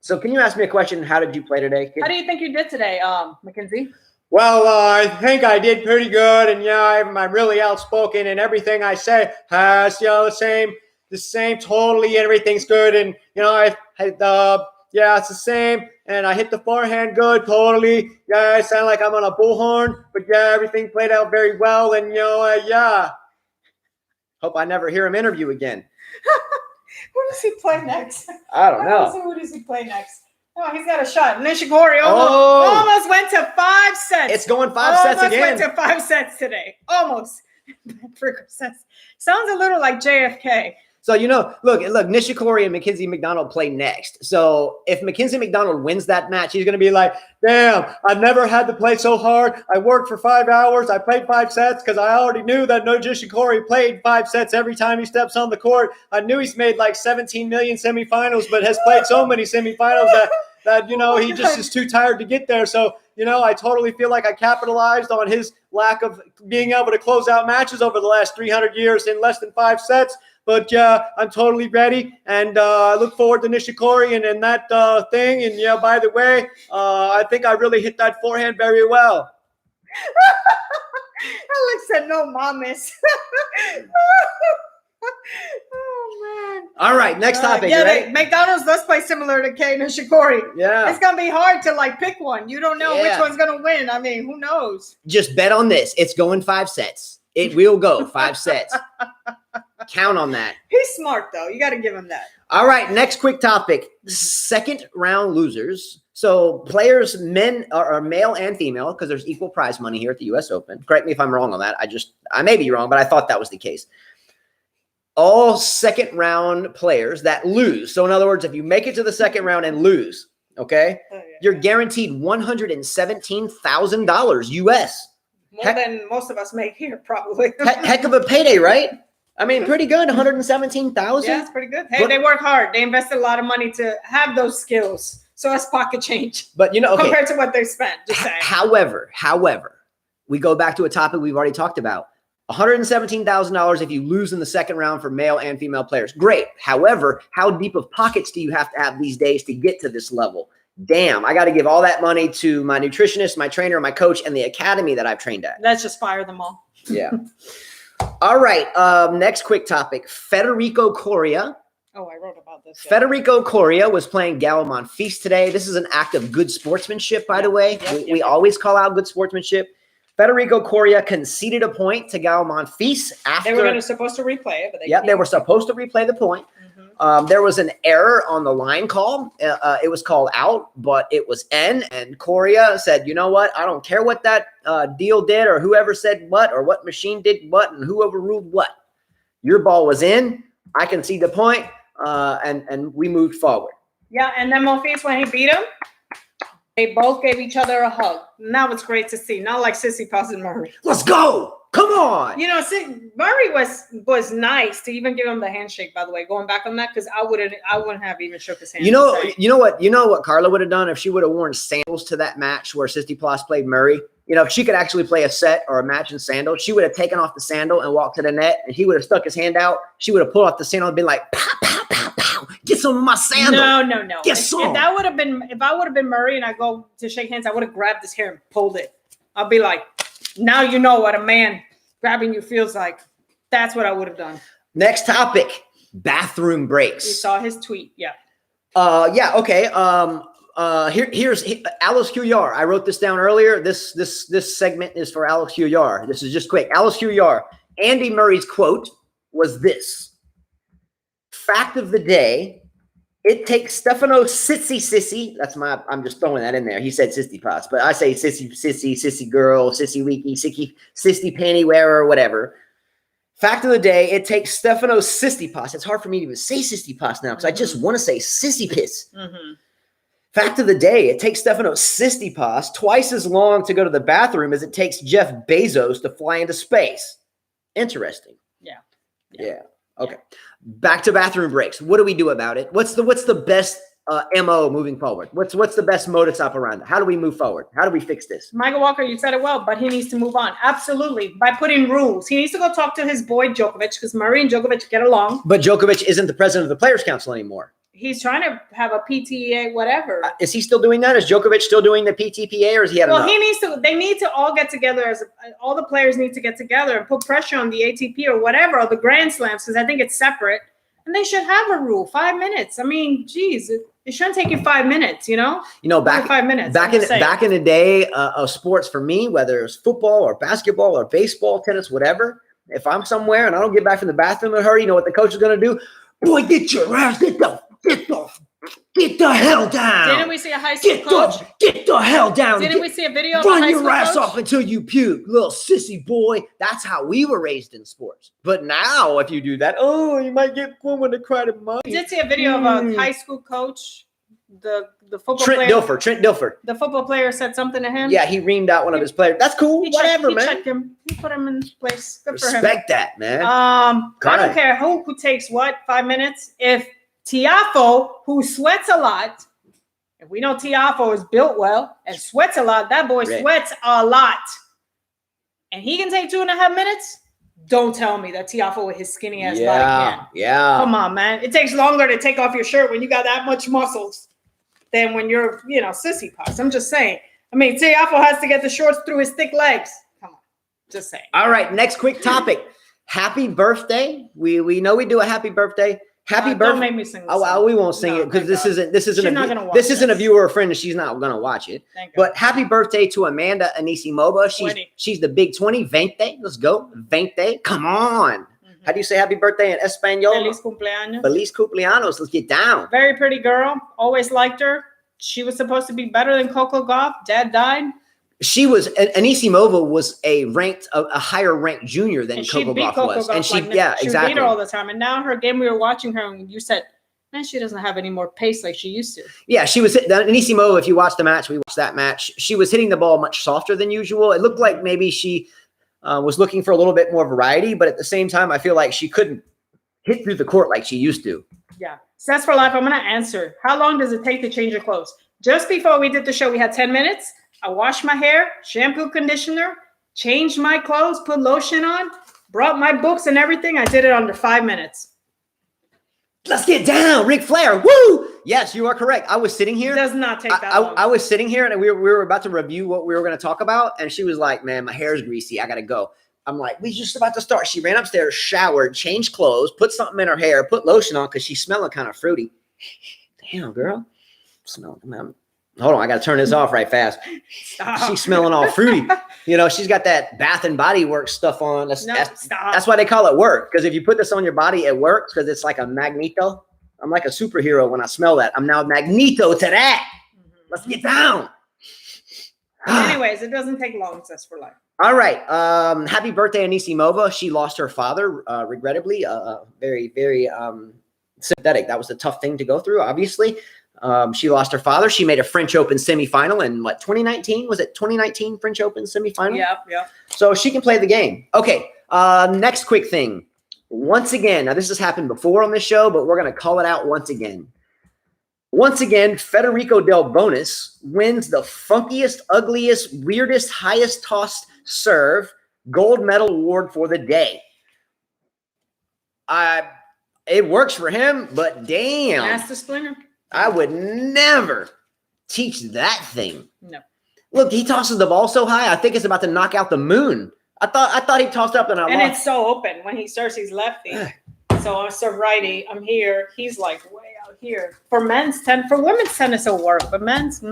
So can you ask me a question? How did you play today, kid? How do you think you did today, Mackenzie? Well, I think I did pretty good, and yeah, I'm really outspoken, and everything I say has the same the same totally. Everything's good. And, I had, yeah, it's the same. And I hit the forehand good, totally. Yeah, I sound like I'm on a bullhorn. But, yeah, everything played out very well. And, yeah. Hope I never hear him interview again. Who does he play next? I don't know. Who does he play next? Oh, he's got a shot. Nishikori almost went to 5 sets. It's going 5 sets again. Almost went to 5 sets today. Almost. Sounds a little like JFK. So, look, Nishikori and Mackenzie McDonald play next. So if Mackenzie McDonald wins that match, he's going to be like, damn, I've never had to play so hard. I worked for 5 hours. I played 5 sets because I already knew that Nishikori played 5 sets every time he steps on the court. I knew he's made like 17 million semifinals, but has played so many semifinals that he just is too tired to get there. So, I totally feel like I capitalized on his lack of being able to close out matches over the last 300 years in less than 5 sets. But, yeah, I'm totally ready, and I look forward to Nishikori and that thing. And, yeah, by the way, I think I really hit that forehand very well. Alex said, no, mames. Oh, man. All right, next topic. Yeah, right? McDonald's does play similar to Kei Nishikori. Yeah. It's going to be hard to, pick one. You don't know which one's going to win. I mean, who knows? Just bet on this. It's going 5 sets. It will go 5 sets. Count on that. He's smart, though. You got to give him that. All right, next quick topic. Second round losers. So players, men are male and female, because there's equal prize money here at the U.S. Open. Correct me if I'm wrong on that. I may be wrong, but I thought that was the case. All second round players that lose. So in other words, if you make it to the second round and lose, okay, you're guaranteed $117,000 U.S. More than most of us make here, probably. Heck of a payday, right? I mean, pretty good. 117,000. Yeah, it's pretty good. Hey, they work hard. They invested a lot of money to have those skills. So that's pocket change. But compared to what they spent. Just saying. However, we go back to a topic we've already talked about. $117,000 if you lose in the second round for male and female players. Great. However, how deep of pockets do you have to have these days to get to this level? Damn, I got to give all that money to my nutritionist, my trainer, my coach, and the academy that I've trained at. Let's just fire them all. Yeah. All right. Next quick topic. Federico Coria. Oh, I wrote about this. Federico Coria was playing Gal Monfils today. This is an act of good sportsmanship, by the way. We always call out good sportsmanship. Federico Coria conceded a point to Gal Monfils after they were supposed to replay it, but they were supposed to replay the point. There was an error on the line call. It was called out, but it was N. And Coria said, you know what? I don't care what that deal did or whoever said what or what machine did what and who overruled what. Your ball was in. I concede the point, and we moved forward. Yeah, and then Monfils, when he beat him, they both gave each other a hug. And that was great to see. Not like Tsitsipas and Murray. Let's go. Come on. Murray was nice to even give him the handshake, by the way, going back on that, because I wouldn't have even shook his hand. You know what Carla would have done if she would have worn sandals to that match where Tsitsipas played Murray? If she could actually play a set or a match in sandals, she would have taken off the sandal and walked to the net, and he would have stuck his hand out. She would have pulled off the sandal and been like, pow, pow, pow, pow. Get some of my sandal. No. Get some. If I would have been Murray and I go to shake hands, I would have grabbed his hair and pulled it. I'll be like, now you know what a man grabbing you feels like. That's what I would have done. Next topic, bathroom breaks. You saw his tweet, yeah. Okay. Here's Alex Huyar. I wrote this down earlier. This segment is for Alex Huyar. This is just quick. Alex Huyar. Andy Murray's quote was this. Fact of the day, it takes Stefano Sissy. I'm just throwing that in there. He said Tsitsipas, but I say sissy girl, sissy wiki, sissy panty wearer, whatever. Fact of the day, it takes Stefano Tsitsipas. It's hard for me to even say Tsitsipas now because I just want to say sissy piss. Fact of the day, it takes Stefano Tsitsipas twice as long to go to the bathroom as it takes Jeff Bezos to fly into space. Interesting. Yeah. Okay. Back to bathroom breaks. What do we do about it? What's the best MO moving forward? What's the best modus operandi? How do we move forward? How do we fix this? Michael Walker, you said it well, but he needs to move on. Absolutely. By putting rules. He needs to go talk to his boy Djokovic, because Murray and Djokovic get along. But Djokovic isn't the president of the Players Council anymore. He's trying to have a PTA, whatever. Is he still doing that? Is Djokovic still doing the PTPA, or is he had enough? He needs to. They need to all get together. All the players need to get together and put pressure on the ATP or whatever, or the Grand Slams, because I think it's separate. And they should have a rule, 5 minutes. I mean, geez, it shouldn't take you 5 minutes, you know? Back 5 minutes. Back in the day of sports for me, whether it's football or basketball or baseball, tennis, whatever. If I'm somewhere and I don't get back from the bathroom in a hurry, you know what the coach is going to do? Boy, get your ass, get the hell down. Didn't we see a high school coach? Get the hell down. Didn't we see a video of a run high school your ass coach? off until you puke, little sissy boy. That's how we were raised in sports. But now, if you do that, you might get one to cry to money. We did see a video of a high school coach. The football player. Trent Dilfer. The football player said something to him. Yeah, he reamed out one of his players. That's cool. Whatever, he man. checked him. He put him in place. Good for him. Respect that, man. I don't care who takes 5 minutes. If Tiafo, who sweats a lot, if we know Tiafo is built well and sweats a lot, that boy sweats a lot, and he can take 2.5 minutes. Don't tell me that Tiafo with his skinny ass body can. Yeah. Come on, man. It takes longer to take off your shirt when you got that much muscles than when you're, sissy pox. I'm just saying. I mean, Tiafo has to get the shorts through his thick legs. Come on. Just saying. All right, next quick topic. Happy birthday. We know we do a happy birthday. Happy birthday. Don't make me sing this song. We won't sing it because this isn't a viewer or friend and she's not gonna watch it. But happy birthday to Amanda Anisimova. She's the big 20. 20. Let's go. 20. Come on. How do you say happy birthday in Espanol? Feliz cumpleaños. Feliz cumpleaños. Let's get down. Very pretty girl. Always liked her. She was supposed to be better than Coco Gauff. Dad died. Anisimova was a higher ranked junior than Coco Gauff was. And she beat her all the time. And now her game, we were watching her and you said, man, she doesn't have any more pace like she used to. Yeah, she was Anisimova. If you watch the match, we watched that match. She was hitting the ball much softer than usual. It looked like maybe she was looking for a little bit more variety, but at the same time, I feel like she couldn't hit through the court like she used to. Yeah. Stats for life. I'm going to answer. How long does it take to change your clothes? Just before we did the show, we had 10 minutes. I washed my hair, shampoo, conditioner, changed my clothes, put lotion on, brought my books and everything. I did it under 5 minutes. Let's get down, Ric Flair. Woo! Yes, you are correct. I was sitting here. It does not take that long. I was sitting here and we were about to review what we were going to talk about. And she was like, man, my hair's greasy. I got to go. I'm like, we're just about to start. She ran upstairs, showered, changed clothes, put something in her hair, put lotion on because she's smelling kind of fruity. Damn, girl. Hold on, I got to turn this off right fast. Stop. She's smelling all fruity. She's got that Bath and Body Works stuff on. Stop. That's why they call it work. Because if you put this on your body, it works because it's like a magneto. I'm like a superhero when I smell that. I'm now magneto to that. Let's get down. Anyways, it doesn't take long, just for life. All right. Happy birthday, Anisimova. She lost her father, regrettably. Very, very sympathetic. That was a tough thing to go through, obviously. She lost her father. She made a French Open semifinal in 2019? Was it 2019 French Open semifinal? Yeah. So she can play the game. Okay. Next quick thing. Once again, now this has happened before on this show, but we're going to call it out once again. Once again, Federico Del Bonis wins the funkiest, ugliest, weirdest, highest tossed serve gold medal award for the day. It works for him, but damn. Master Splinter. I would never teach that thing. No. Look, he tosses the ball so high, I think it's about to knock out the moon. I thought he tossed up and I lost. It's so open. When he starts, he's lefty. So I'm so righty. I'm here. He's like way out here. For women's tennis it'll work, but men's,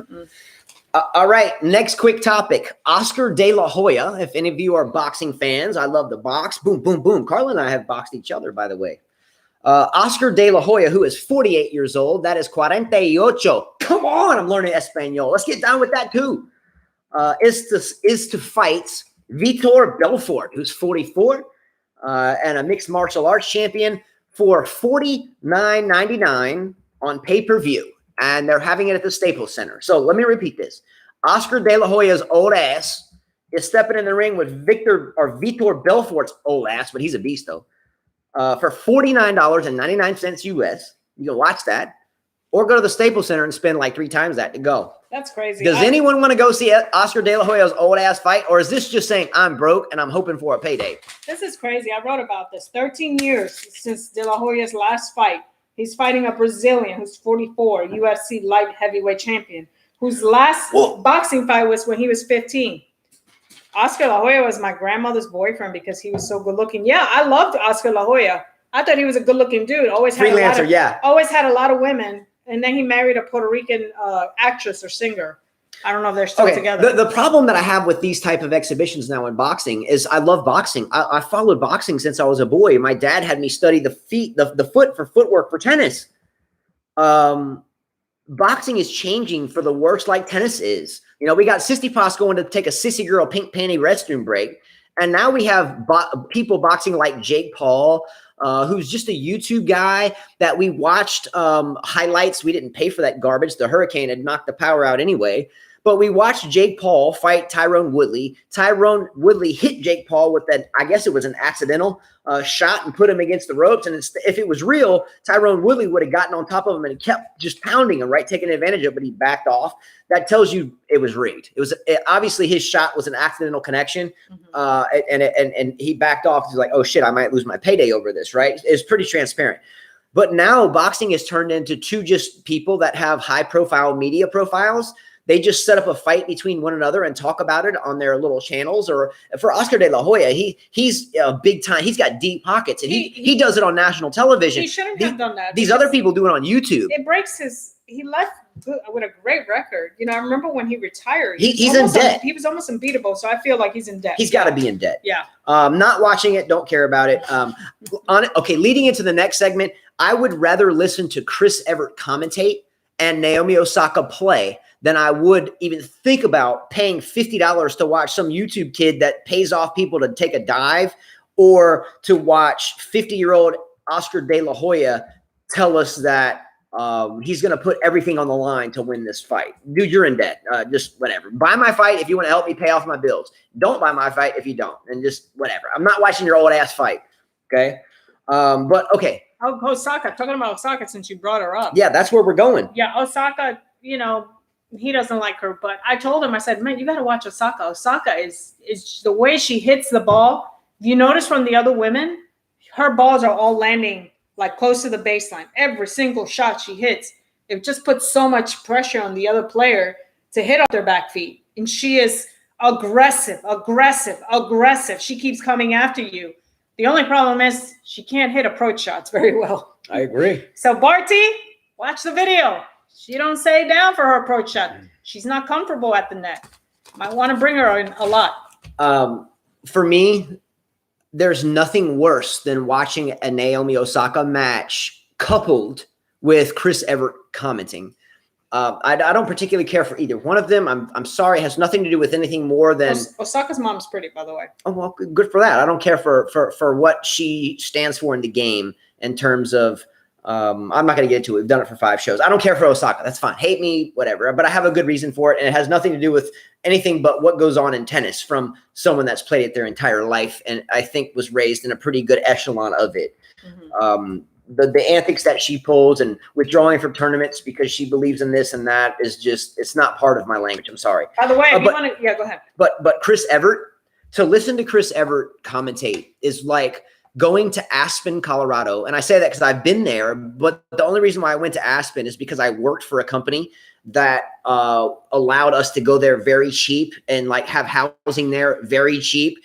all right, next quick topic. Oscar De La Hoya. If any of you are boxing fans, I love the box. Boom, boom, boom. Carla and I have boxed each other, by the way. Oscar De La Hoya, who is 48 years old. That is 48. Come on, I'm learning Espanol. Let's get down with that too. Is to fight Vitor Belfort, who's 44, and a mixed martial arts champion for $49.99 on pay-per-view. And they're having it at the Staples Center. So let me repeat this. Oscar De La Hoya's old ass is stepping in the ring with Vitor Belfort's old ass, but he's a beast though, for $49.99 US. You can watch that. Or go to the Staples Center and spend like 3 times that to go. That's crazy. Does anyone want to go see Oscar De La Hoya's old ass fight? Or is this just saying I'm broke and I'm hoping for a payday? This is crazy. I wrote about this. 13 years since De La Hoya's last fight. He's fighting a Brazilian who's 44, UFC light heavyweight champion, whose last boxing fight was when he was 15. Oscar La Hoya was my grandmother's boyfriend because he was so good looking. Yeah, I loved Oscar La Hoya, I thought he was a good-looking dude. Always had Freelancer, always had a lot of women, and then he married a Puerto Rican actress or singer. I don't know if they're still together. The problem that I have with these type of exhibitions now in boxing is I love boxing. I followed boxing since I was a boy. My dad had me study the foot for footwork for tennis. Boxing is changing for the worse like tennis is. You know, we got Tsitsipas going to take a sissy girl pink panty restroom break. And now we have people boxing like Jake Paul, who's just a YouTube guy that we watched highlights. We didn't pay for that garbage. The hurricane had knocked the power out anyway. But we watched Jake Paul fight Tyrone Woodley. Tyrone Woodley hit Jake Paul with that, I guess it was an accidental shot and put him against the ropes. And if it was real, Tyrone Woodley would have gotten on top of him and kept just pounding him, right, taking advantage of it, but he backed off. That tells you it was rigged. Obviously his shot was an accidental connection, and he backed off. He's like, oh, shit, I might lose my payday over this, right? It's pretty transparent. But now boxing has turned into two just people that have high-profile media profiles. They just set up a fight between one another and talk about it on their little channels. Or for Oscar De La Hoya, he's big time. He's got deep pockets, and he does it on national television. He shouldn't have done that. These other people do it on YouTube. It breaks his. He left with a great record. You know, I remember when he retired. He's in debt. He was almost unbeatable. So I feel like he's in debt. He's got to be in debt. Yeah. Not watching it. Don't care about it. Okay. Leading into the next segment, I would rather listen to Chris Evert commentate and Naomi Osaka play than I would even think about paying $50 to watch some YouTube kid that pays off people to take a dive, or to watch 50-year-old Oscar De La Hoya tell us that he's going to put everything on the line to win this fight. Dude, you're in debt. Just whatever. Buy my fight if you want to help me pay off my bills. Don't buy my fight if you don't. And just whatever. I'm not watching your old ass fight. Okay. But okay. Oh, Osaka. Talking about Osaka since you brought her up. Yeah, that's where we're going. Yeah, Osaka, you know, he doesn't like her, but I told him, I said, man, you got to watch Osaka. Osaka is the way she hits the ball. You notice from the other women, her balls are all landing like close to the baseline. Every single shot she hits, it just puts so much pressure on the other player to hit off their back feet. And she is aggressive. She keeps coming after you. The only problem is she can't hit approach shots very well. I agree. So Barty, watch the video. She don't stay down for her approach shot. She's not comfortable at the net. Might want to bring her in a lot. For me, there's nothing worse than watching a Naomi Osaka match coupled with Chris Evert commenting. I don't particularly care for either one of them. I'm sorry, it has nothing to do with anything more than Osaka's mom's pretty, by the way. Oh, well, good for that. I don't care for what she stands for in the game in terms of I'm not going to get into it. We've done it for 5 shows. I don't care for Osaka. That's fine. Hate me, whatever. But I have a good reason for it, and it has nothing to do with anything but what goes on in tennis from someone that's played it their entire life and I think was raised in a pretty good echelon of it. Mm-hmm. The antics that she pulls and withdrawing from tournaments because she believes in this and that is just, it's not part of my language. I'm sorry. By the way, if you want to, yeah, go ahead. But Chris Evert, to listen to Chris Evert commentate is like going to Aspen, Colorado. And I say that because I've been there, but the only reason why I went to Aspen is because I worked for a company that allowed us to go there very cheap and like have housing there very cheap.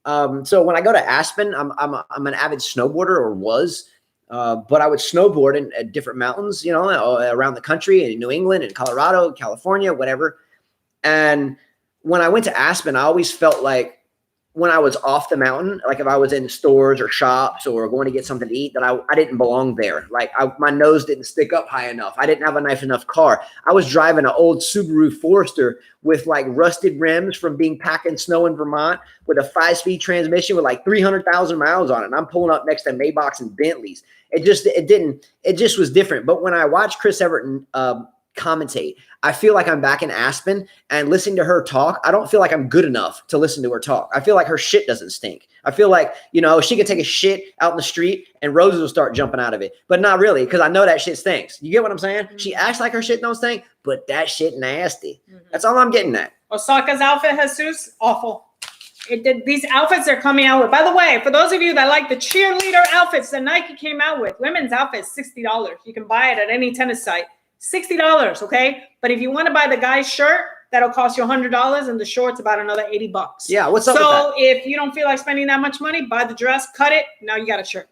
So when I go to Aspen, I'm an avid snowboarder, or was, but I would snowboard at different mountains, you know, around the country, in New England and Colorado, California, whatever. And when I went to Aspen, I always felt like when I was off the mountain, like if I was in stores or shops or going to get something to eat, that I didn't belong there. Like my nose didn't stick up high enough. I didn't have a nice enough car. I was driving an old Subaru Forester with like rusted rims from being packing snow in Vermont with a 5-speed transmission with like 300,000 miles on it. And I'm pulling up next to Maybachs and Bentleys. It just was different. But when I watched Chris Evert commentate, I feel like I'm back in Aspen, and listening to her talk, I don't feel like I'm good enough to listen to her talk. I feel like her shit doesn't stink. I feel like, you know, she could take a shit out in the street and roses will start jumping out of it, but not really, because I know that shit stinks. You get what I'm saying? Mm-hmm. She acts like her shit don't stink, but that shit nasty. Mm-hmm. That's all I'm getting at. Osaka's outfit, Jesus, awful. These outfits are coming out with. By the way, for those of you that like the cheerleader outfits that Nike came out with, women's outfits, $60. You can buy it at any tennis site. $60, okay? But if you want to buy the guy's shirt, that'll cost you $100, and the shorts about another $80. Yeah, what's up with that? So if you don't feel like spending that much money, buy the dress, cut it. Now you got a shirt.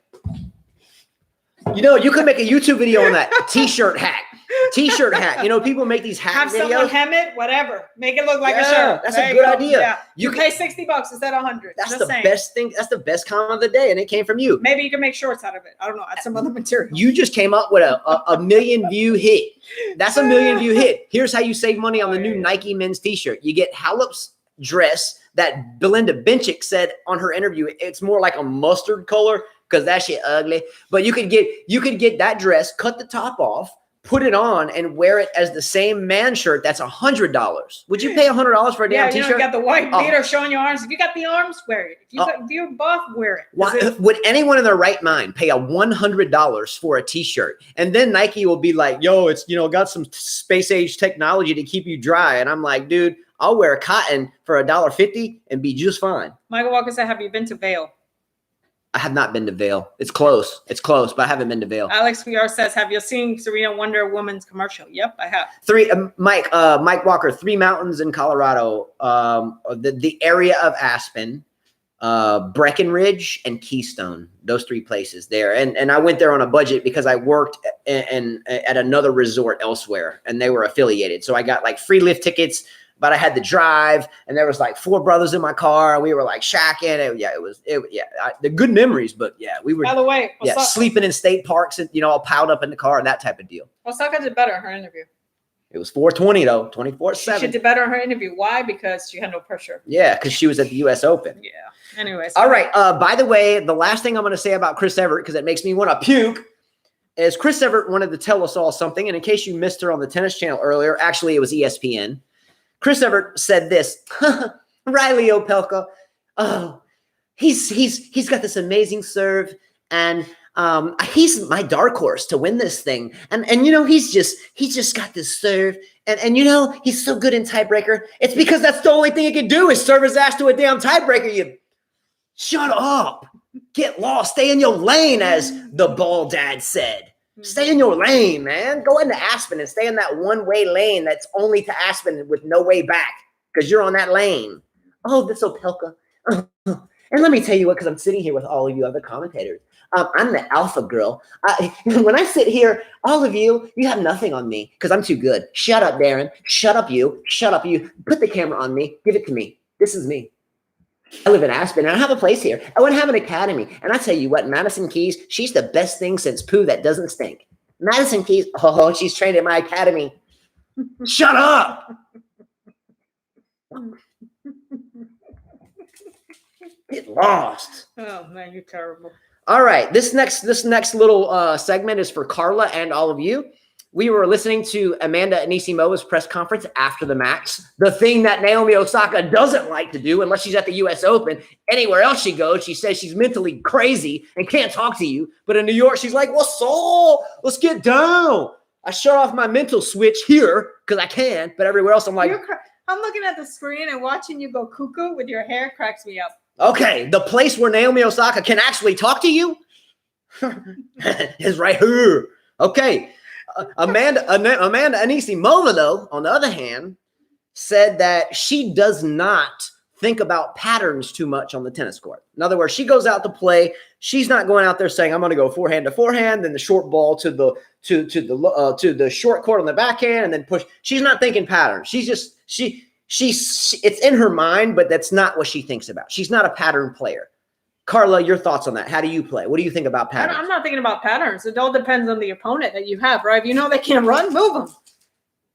You know, you could make a YouTube video on that t-shirt hack. T-shirt hack. You know, people make these hack Have videos. someone hem it, whatever. Make it look like a shirt. That's There a you good go. idea. Yeah. You You pay $60 instead of $100. That's Just the saying. best thing. That's the best comment of the day, and it came from you. Maybe you can make shorts out of it. I don't know. Add some other material. You just came up with a million view hit. That's a million view hit. Here's how you save money on the new Nike men's t-shirt. You get Halep's dress that Belinda Bencic said on her interview. It's more like a mustard color because that shit ugly. But you could get that dress, cut the top off, put it on, and wear it as the same man shirt. That's $100. Would you pay $100 for a damn you t-shirt? You got the white beater showing your arms. If you got the arms, wear it. If you're buff, wear it. Why, would anyone in their right mind pay a $100 for a t-shirt? And then Nike will be like, yo, it's, got some space age technology to keep you dry. And I'm like, dude, I'll wear cotton for $1.50 and be just fine. Michael Walker said, have you been to Vail? I have not been to Vail. It's close, but I haven't been to Vail. Alex VR says, have you seen Serena Wonder Woman's commercial? Yep, I have. Mike Walker, 3 mountains in Colorado, the area of Aspen, Breckenridge, and Keystone. Those 3 places there. And I went there on a budget because I worked at another resort elsewhere, and they were affiliated. So I got like free lift tickets, but I had to drive, and there was like 4 brothers in my car, and we were like shacking. The good memories, but we were. By the way, sleeping in state parks and all piled up in the car and that type of deal. Osaka did better in her interview. It was 420 though, 24/7. She did better in her interview. Why? Because she had no pressure. Yeah, because she was at the U.S. Open. Yeah. Anyways. All right. By the way, the last thing I'm going to say about Chris Evert, because it makes me want to puke, is Chris Evert wanted to tell us all something. And in case you missed her on the Tennis Channel earlier, actually it was ESPN. Chris Evert said this, Riley Opelka, he's got this amazing serve, and he's my dark horse to win this thing. And he's just got this serve, and he's so good in tiebreaker. It's because that's the only thing he can do is serve his ass to a damn tiebreaker. You shut up, get lost, stay in your lane, as the ball dad said. Stay in your lane, man. Go into Aspen and stay in that one-way lane that's only to Aspen with no way back because you're on that lane. Oh, this Opelka. And let me tell you what, because I'm sitting here with all of you other commentators. I'm the alpha girl. When I sit here, all of you have nothing on me because I'm too good. Shut up, Darren. Shut up, you. Shut up, you. Put the camera on me. Give it to me. This is me. I live in Aspen, and I have a place here. I want to have an academy. And I tell you what, Madison Keys, she's the best thing since poo that doesn't stink. Madison Keys, she's trained at my academy. Shut up. Get lost. Oh, man, you're terrible. All right, this next little segment is for Carla and all of you. We were listening to Amanda Anisimova's press conference after the match, the thing that Naomi Osaka doesn't like to do unless she's at the U.S. Open. Anywhere else she goes, she says she's mentally crazy and can't talk to you. But in New York, she's like, what's up? Let's get down. I shut off my mental switch here because I can, but everywhere else I'm like. I'm looking at the screen and watching you go cuckoo with your hair cracks me up. Okay, the place where Naomi Osaka can actually talk to you is right here. Okay. Amanda Anisimova, though, on the other hand, said that she does not think about patterns too much on the tennis court. In other words, she goes out to play. She's not going out there saying, "I'm going to go forehand to forehand, then the short ball to the short court on the backhand, and then push." She's not thinking patterns. She's just it's in her mind, but that's not what she thinks about. She's not a pattern player. Carla, your thoughts on that? How do you play? What do you think about patterns? I'm not thinking about patterns. It all depends on the opponent that you have, right? If you know they can't run, move them.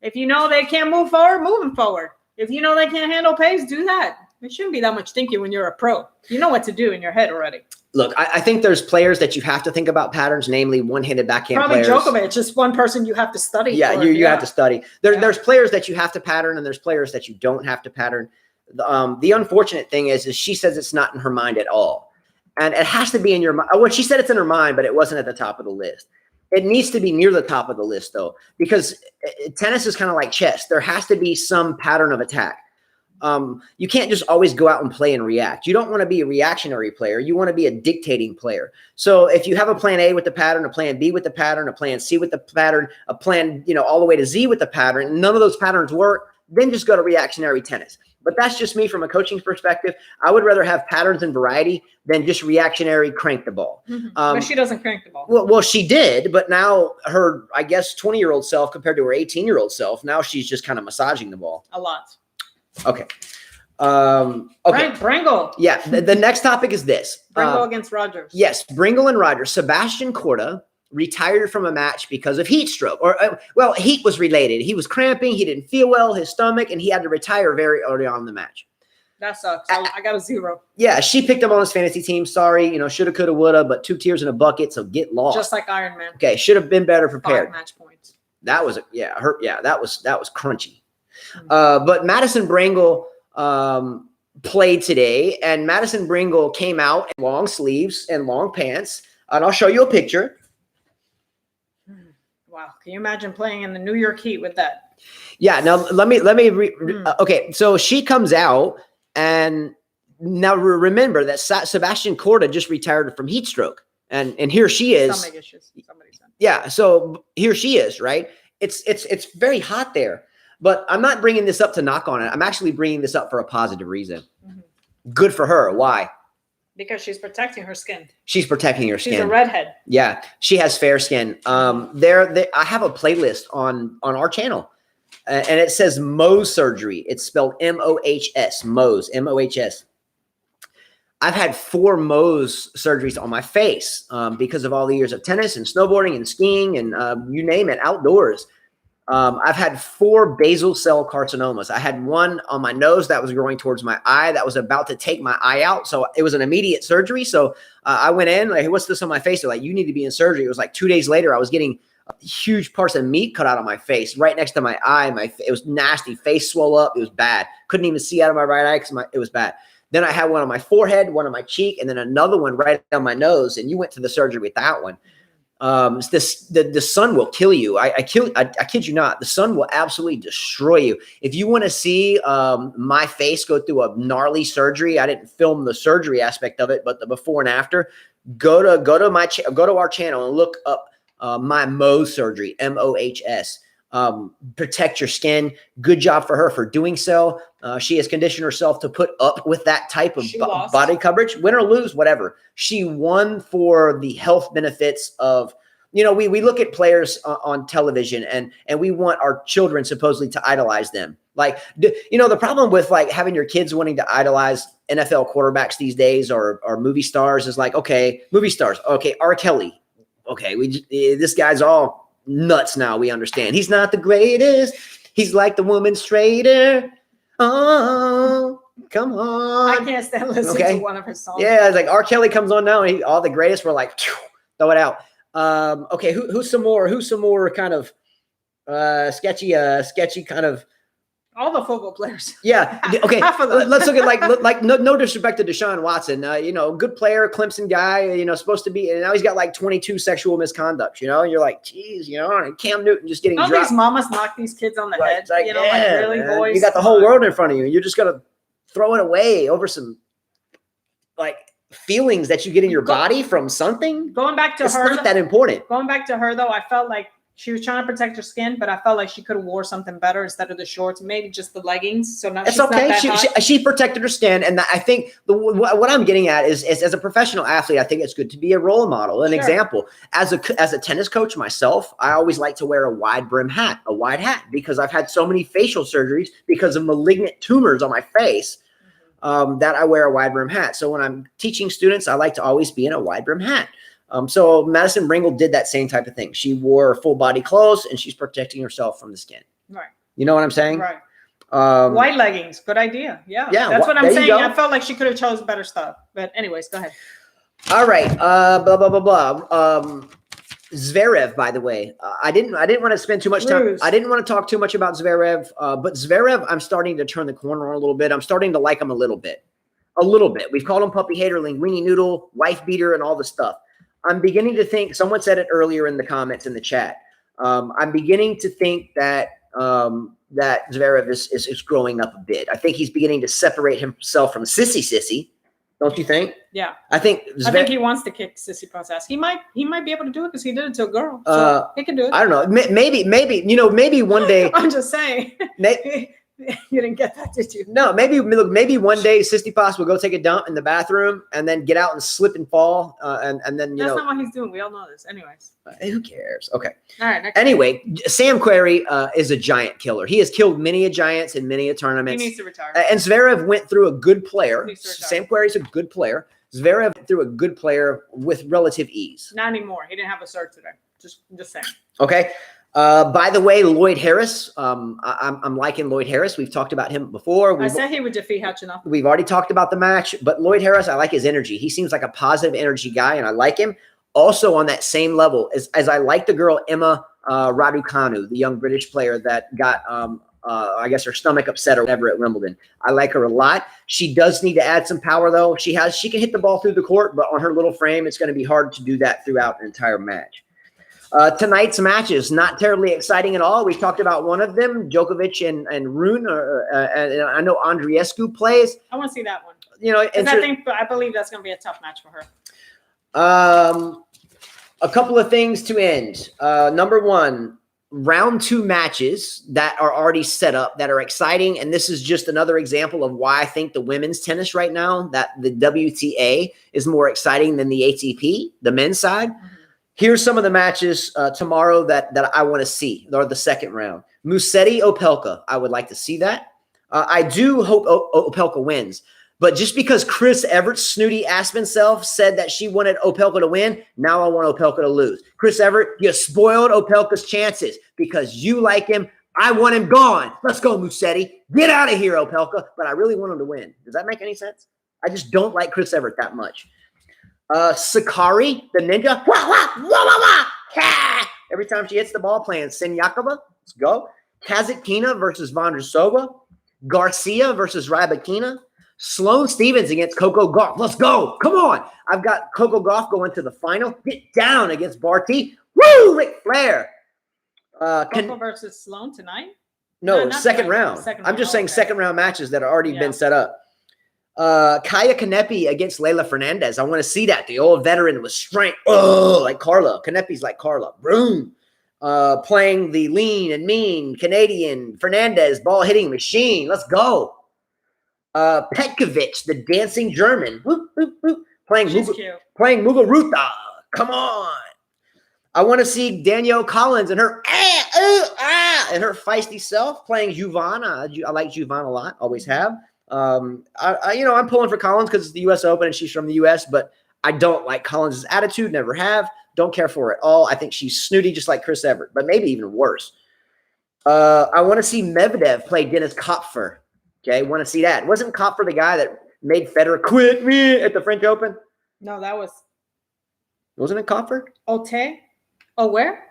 If you know they can't move forward, move them forward. If you know they can't handle pace, do that. It shouldn't be that much thinking when you're a pro. You know what to do in your head already. Look, I think there's players that you have to think about patterns, namely one-handed backhand players. Probably Djokovic, just one person you have to study. Yeah, you have to study. There's players that you have to pattern, and there's players that you don't have to pattern. The unfortunate thing is she says it's not in her mind at all. And it has to be in your mind. Well, she said it's in her mind, but it wasn't at the top of the list. It needs to be near the top of the list, though, because tennis is kind of like chess. There has to be some pattern of attack. You can't just always go out and play and react. You don't want to be a reactionary player. You want to be a dictating player. So if you have a plan A with the pattern, a plan B with the pattern, a plan C with the pattern, a plan, all the way to Z with the pattern, and none of those patterns work, then just go to reactionary tennis. But that's just me from a coaching perspective. I would rather have patterns and variety than just reactionary crank the ball. But she doesn't crank the ball. Well, she did, but now her, I guess, 20-year-old self compared to her 18-year-old self, now she's just kind of massaging the ball. A lot. Okay. Okay. Brangle. Yeah. The next topic is this. Brangle against Rogers. Yes. Bringle and Rogers. Sebastian Korda retired from a match because of heat stroke, or well, heat was related. He was cramping. He didn't feel well, his stomach, and he had to retire very early on in the match. That sucks. I got a 0. Yeah. She picked him on his fantasy team. Sorry. Shoulda, coulda, woulda, but 2 tears in a bucket. So get lost. Just like Iron Man. Okay. Should have been better prepared. 5 match points. That was, that was crunchy. But Madison Bringle, played today, and Madison Bringle came out in long sleeves and long pants. And I'll show you a picture. Wow. Can you imagine playing in the New York Heat with that? Yeah. Now let me okay. So she comes out, and now remember that Sebastian Korda just retired from heat stroke, and here she is. Stomach issues. Somebody said. Yeah. So here she is, right? It's very hot there, but I'm not bringing this up to knock on it. I'm actually bringing this up for a positive reason. Good for her. Why? Because she's protecting her skin. She's protecting her skin. She's a redhead. Yeah, she has fair skin. I have a playlist on our channel, and it says Mohs surgery. It's spelled M-O-H-S. Mohs, M-O-H-S. I've had 4 Mohs surgeries on my face because of all the years of tennis and snowboarding and skiing and you name it, outdoors. I've had 4 basal cell carcinomas. I had one on my nose that was growing towards my eye that was about to take my eye out. So it was an immediate surgery. So I went in, like, hey, what's this on my face? They're like, you need to be in surgery. It was like 2 days later, I was getting huge parts of meat cut out of my face right next to my eye. It was nasty. Face swelled up. It was bad. Couldn't even see out of my right eye because it was bad. Then I had one on my forehead, one on my cheek, and then another one right on my nose. And you went to the surgery with that one. The sun will kill you. I kid you not. The sun will absolutely destroy you. If you want to see my face go through a gnarly surgery, I didn't film the surgery aspect of it, but the before and after, go to our channel and look up my Mohs surgery, M-O-H-S. Protect your skin. Good job for her for doing so. She has conditioned herself to put up with that type of body coverage, win or lose, whatever. She won for the health benefits of, we look at players on television and we want our children supposedly to idolize them. Like, the problem with like having your kids wanting to idolize NFL quarterbacks these days or movie stars is like, okay, movie stars. Okay. R. Kelly. Okay. This guy's all nuts now. We understand. He's not the greatest. He's like the woman's traitor. Oh, come on. I can't stand listening to one of his songs. Yeah, it's like R. Kelly comes on now, and all the greatest were like, throw it out. Okay, who's some more kind of sketchy kind of. All the football players. Yeah. Okay. Let's look at like no disrespect to Deshaun Watson. Good player, Clemson guy. Supposed to be, and now he's got like 22 sexual misconducts. And you're like, geez, and Cam Newton just getting dropped. These mamas knock these kids on the head. Like, really, man, boys. You got the whole world in front of you. You're just gonna throw it away over some like feelings that you get in your body from something. Going back to it's her, not that important. Going back to her though, I felt like she was trying to protect her skin, but I felt like she could have wore something better instead of the shorts, maybe just the leggings. So now it's she's okay. Not that she protected her skin, and I think what I'm getting at is as a professional athlete, I think it's good to be a role model, an example. As a tennis coach myself, I always like to wear a wide brim hat, because I've had so many facial surgeries because of malignant tumors on my face that I wear a wide brim hat. So when I'm teaching students, I like to always be in a wide brim hat. So Madison Bringle did that same type of thing. She wore full body clothes and she's protecting herself from the skin. Right. You know what I'm saying? Right. White leggings. Good idea. Yeah. That's what I'm saying. I felt like she could have chosen better stuff. But anyways, go ahead. All right. Blah, blah, blah, blah. Zverev, by the way, I didn't want to spend too much time. I didn't want to talk too much about Zverev, but Zverev, I'm starting to turn the corner on a little bit. I'm starting to like him a little bit. We've called him puppy hater, linguini noodle, wife beater, and all the stuff. I'm beginning to think, someone said it earlier in the comments in the chat. I'm beginning to think that that Zverev is growing up a bit. I think he's beginning to separate himself from sissy. Don't you think? Yeah. I think he wants to kick sissy process. He might be able to do it because he did it to a girl. So he can do it. I don't know. Maybe one day. I'm just saying. You didn't get that, did you? No, maybe one day Sistipas will go take a dump in the bathroom and then get out and slip and fall, and then That's not what he's doing. We all know this. Anyways. Who cares? Okay. All right. Next Anyway, Sam Querrey is a giant killer. He has killed many a giants in many a tournament. He needs to retire. And Zverev went through a good player. He needs to retire. Sam Querrey's a good player. Zverev went through a good player with relative ease. Not anymore. He didn't have a serve today. Just saying. Okay. By the way, Lloyd Harris, I'm liking Lloyd Harris. We've talked about him before. I said he would defeat Hachinov. We've already talked about the match, but Lloyd Harris, I like his energy. He seems like a positive energy guy, and I like him. Also on that same level as I like the girl Emma Raducanu, the young British player that got, I guess, her stomach upset or whatever at Wimbledon. I like her a lot. She does need to add some power, though. She can hit the ball through the court, but on her little frame, it's going to be hard to do that throughout an entire match. Tonight's matches, not terribly exciting at all. We've talked about one of them, Djokovic and Rune. And I know Andreescu plays. I want to see that one. I believe that's going to be a tough match for her. A couple of things to end. Number one, round 2 matches that are already set up that are exciting. And this is just another example of why I think the women's tennis right now, that the WTA is more exciting than the ATP, the men's side. Mm-hmm. Here's some of the matches tomorrow that I want to see, or the second round. Musetti, Opelka. I would like to see that. I do hope Opelka wins. But just because Chris Everett, snooty Aspen self, said that she wanted Opelka to win, now I want Opelka to lose. Chris Everett, you spoiled Opelka's chances because you like him. I want him gone. Let's go, Musetti. Get out of here, Opelka. But I really want him to win. Does that make any sense? I just don't like Chris Everett that much. Sakari, the ninja. Wah, wah, wah, wah, wah. Ha! Every time she hits the ball, playing Sinyakova. Let's go. Kazatkina versus Vondrousova. Garcia versus Rybakina. Sloane Stephens against Coco Gauff. Let's go. Come on. I've got Coco Gauff going to the final. Get down against Barty. Woo! Ric Flair. Coco versus Sloane tonight? No, second round. I'm just saying second round matches that have already been set up. Kaya Kanepi against Leylah Fernandez. I want to see that. The old veteran with strength. Oh, like Carla. Kanepi's like Carla. Boom. Playing the lean and mean Canadian Fernandez ball hitting machine. Let's go. Petkovic, the dancing German. Whoop, whoop, whoop. Playing Muguruza. Come on. I want to see Danielle Collins and her and her feisty self playing Juvana. I like Juvana a lot. Always have. I'm pulling for Collins because it's the U.S. Open and she's from the U.S., but I don't like Collins' attitude, never have. Don't care for it at all. I think she's snooty just like Chris Everett, but maybe even worse. I want to see Medvedev play Dennis Kopfer. Okay, want to see that. Wasn't Kopfer the guy that made Federer quit me at the French Open? No, that was. Wasn't it Kopfer? Ote? Oh, where?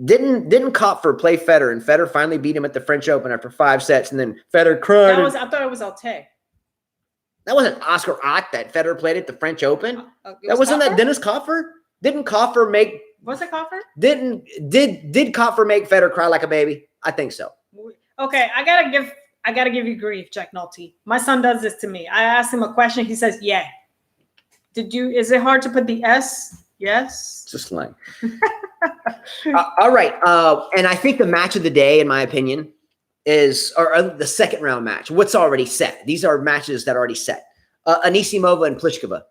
Didn't Kopfer play Federer, and Federer finally beat him at the French Open after 5 sets, and then Federer cried. I thought it was Ote. That wasn't Oscar Ott that Federer played at the French Open. Wasn't that Dennis Kopfer? Didn't Kopfer make? Was it Kopfer? Did Kopfer make Federer cry like a baby? I think so. Okay, I gotta give you grief, Jack Nolte. My son does this to me. I asked him a question. He says, "Yeah." Is it hard to put the S? Yes. It's a slang. All right. And I think the match of the day, in my opinion, is the second round match. What's already set? These are matches that are already set. Anisimova and Pliskova.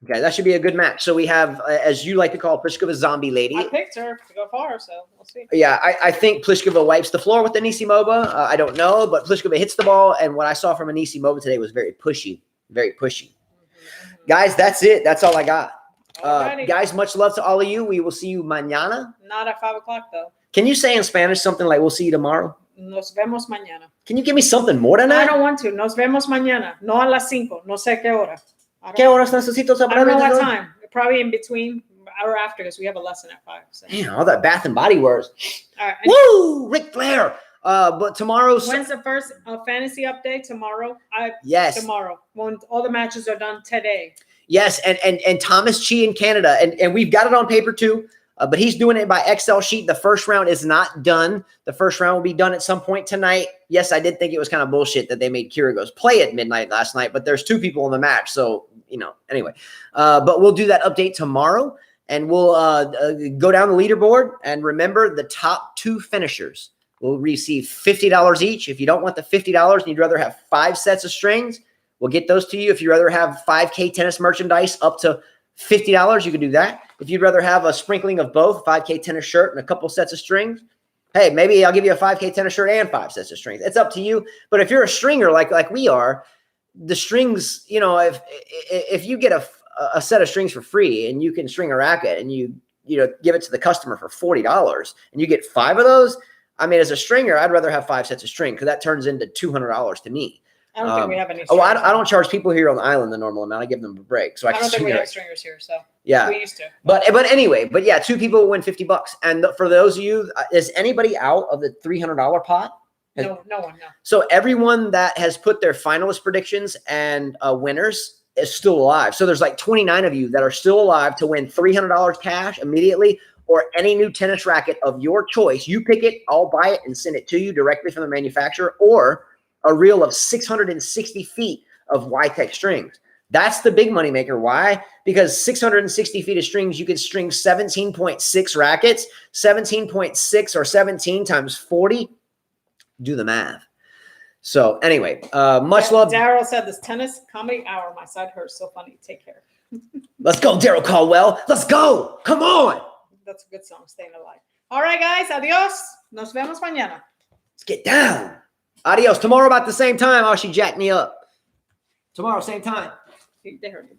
Okay, that should be a good match. So we have, as you like to call Pliskova, zombie lady. I picked her to go far, so we'll see. Yeah, I think Pliskova wipes the floor with Anisimova. I don't know, but Pliskova hits the ball, and what I saw from Anisimova today was very pushy, very pushy. Mm-hmm. Guys, that's it. That's all I got. Guys, much love to all of you. We will see you mañana. Not at 5 o'clock, though. Can you say in Spanish something like, we'll see you tomorrow? Nos vemos mañana. Can you give me something more than that? I don't want to. Nos vemos mañana. No a las 5. No sé qué hora. ¿Qué horas necesito saber? I don't know what time. Probably in between or after because we have a lesson at 5. So. Damn, all that Bath and Body Works. All right. Woo! Ric Flair. But tomorrow's. When's the first fantasy update? Tomorrow? Yes. Tomorrow. When all the matches are done today. Yes, and Thomas Chi in Canada. And we've got it on paper too. But he's doing it by Excel sheet. The first round is not done. The first round will be done at some point tonight. Yes, I did think it was kind of bullshit that they made Kyrgios play at midnight last night, but there's 2 people in the match. So, anyway. But we'll do that update tomorrow, and we'll go down the leaderboard. And remember, the top 2 finishers will receive $50 each. If you don't want the $50 and you'd rather have 5 sets of strings, we'll get those to you. If you'd rather have 5K tennis merchandise up to $50, you can do that. If you'd rather have a sprinkling of both, 5K tennis shirt and a couple sets of strings, hey, maybe I'll give you a 5K tennis shirt and 5 sets of strings. It's up to you. But if you're a stringer like we are, the strings, you know, if you get a set of strings for free and you can string a racket and you give it to the customer for $40 and you get 5 of those, I mean, as a stringer, I'd rather have 5 sets of string because that turns into $200 to me. I don't think we have any. I don't charge people here on the island the normal amount. I give them a break. So I don't think we have stringers here. So yeah, we used to. But anyway, 2 people will win $50. And for those of you, is anybody out of the $300 pot? No one. So everyone that has put their finalist predictions and winners is still alive. So there's like 29 of you that are still alive to win $300 cash immediately, or any new tennis racket of your choice. You pick it, I'll buy it and send it to you directly from the manufacturer, or a reel of 660 feet of Y-Tech strings. That's the big money maker. Why? Because 660 feet of strings, you can string 17.6 rackets, 17.6 or 17 times 40. Do the math. So anyway, much love. Daryl said this tennis comedy hour. My side hurts. So funny. Take care. Let's go, Daryl Caldwell. Let's go. Come on. That's a good song. Staying alive. All right, guys. Adios. Nos vemos mañana. Let's get down. Adios. Tomorrow about the same time. I'll she jack me up. Tomorrow, same time. They heard you.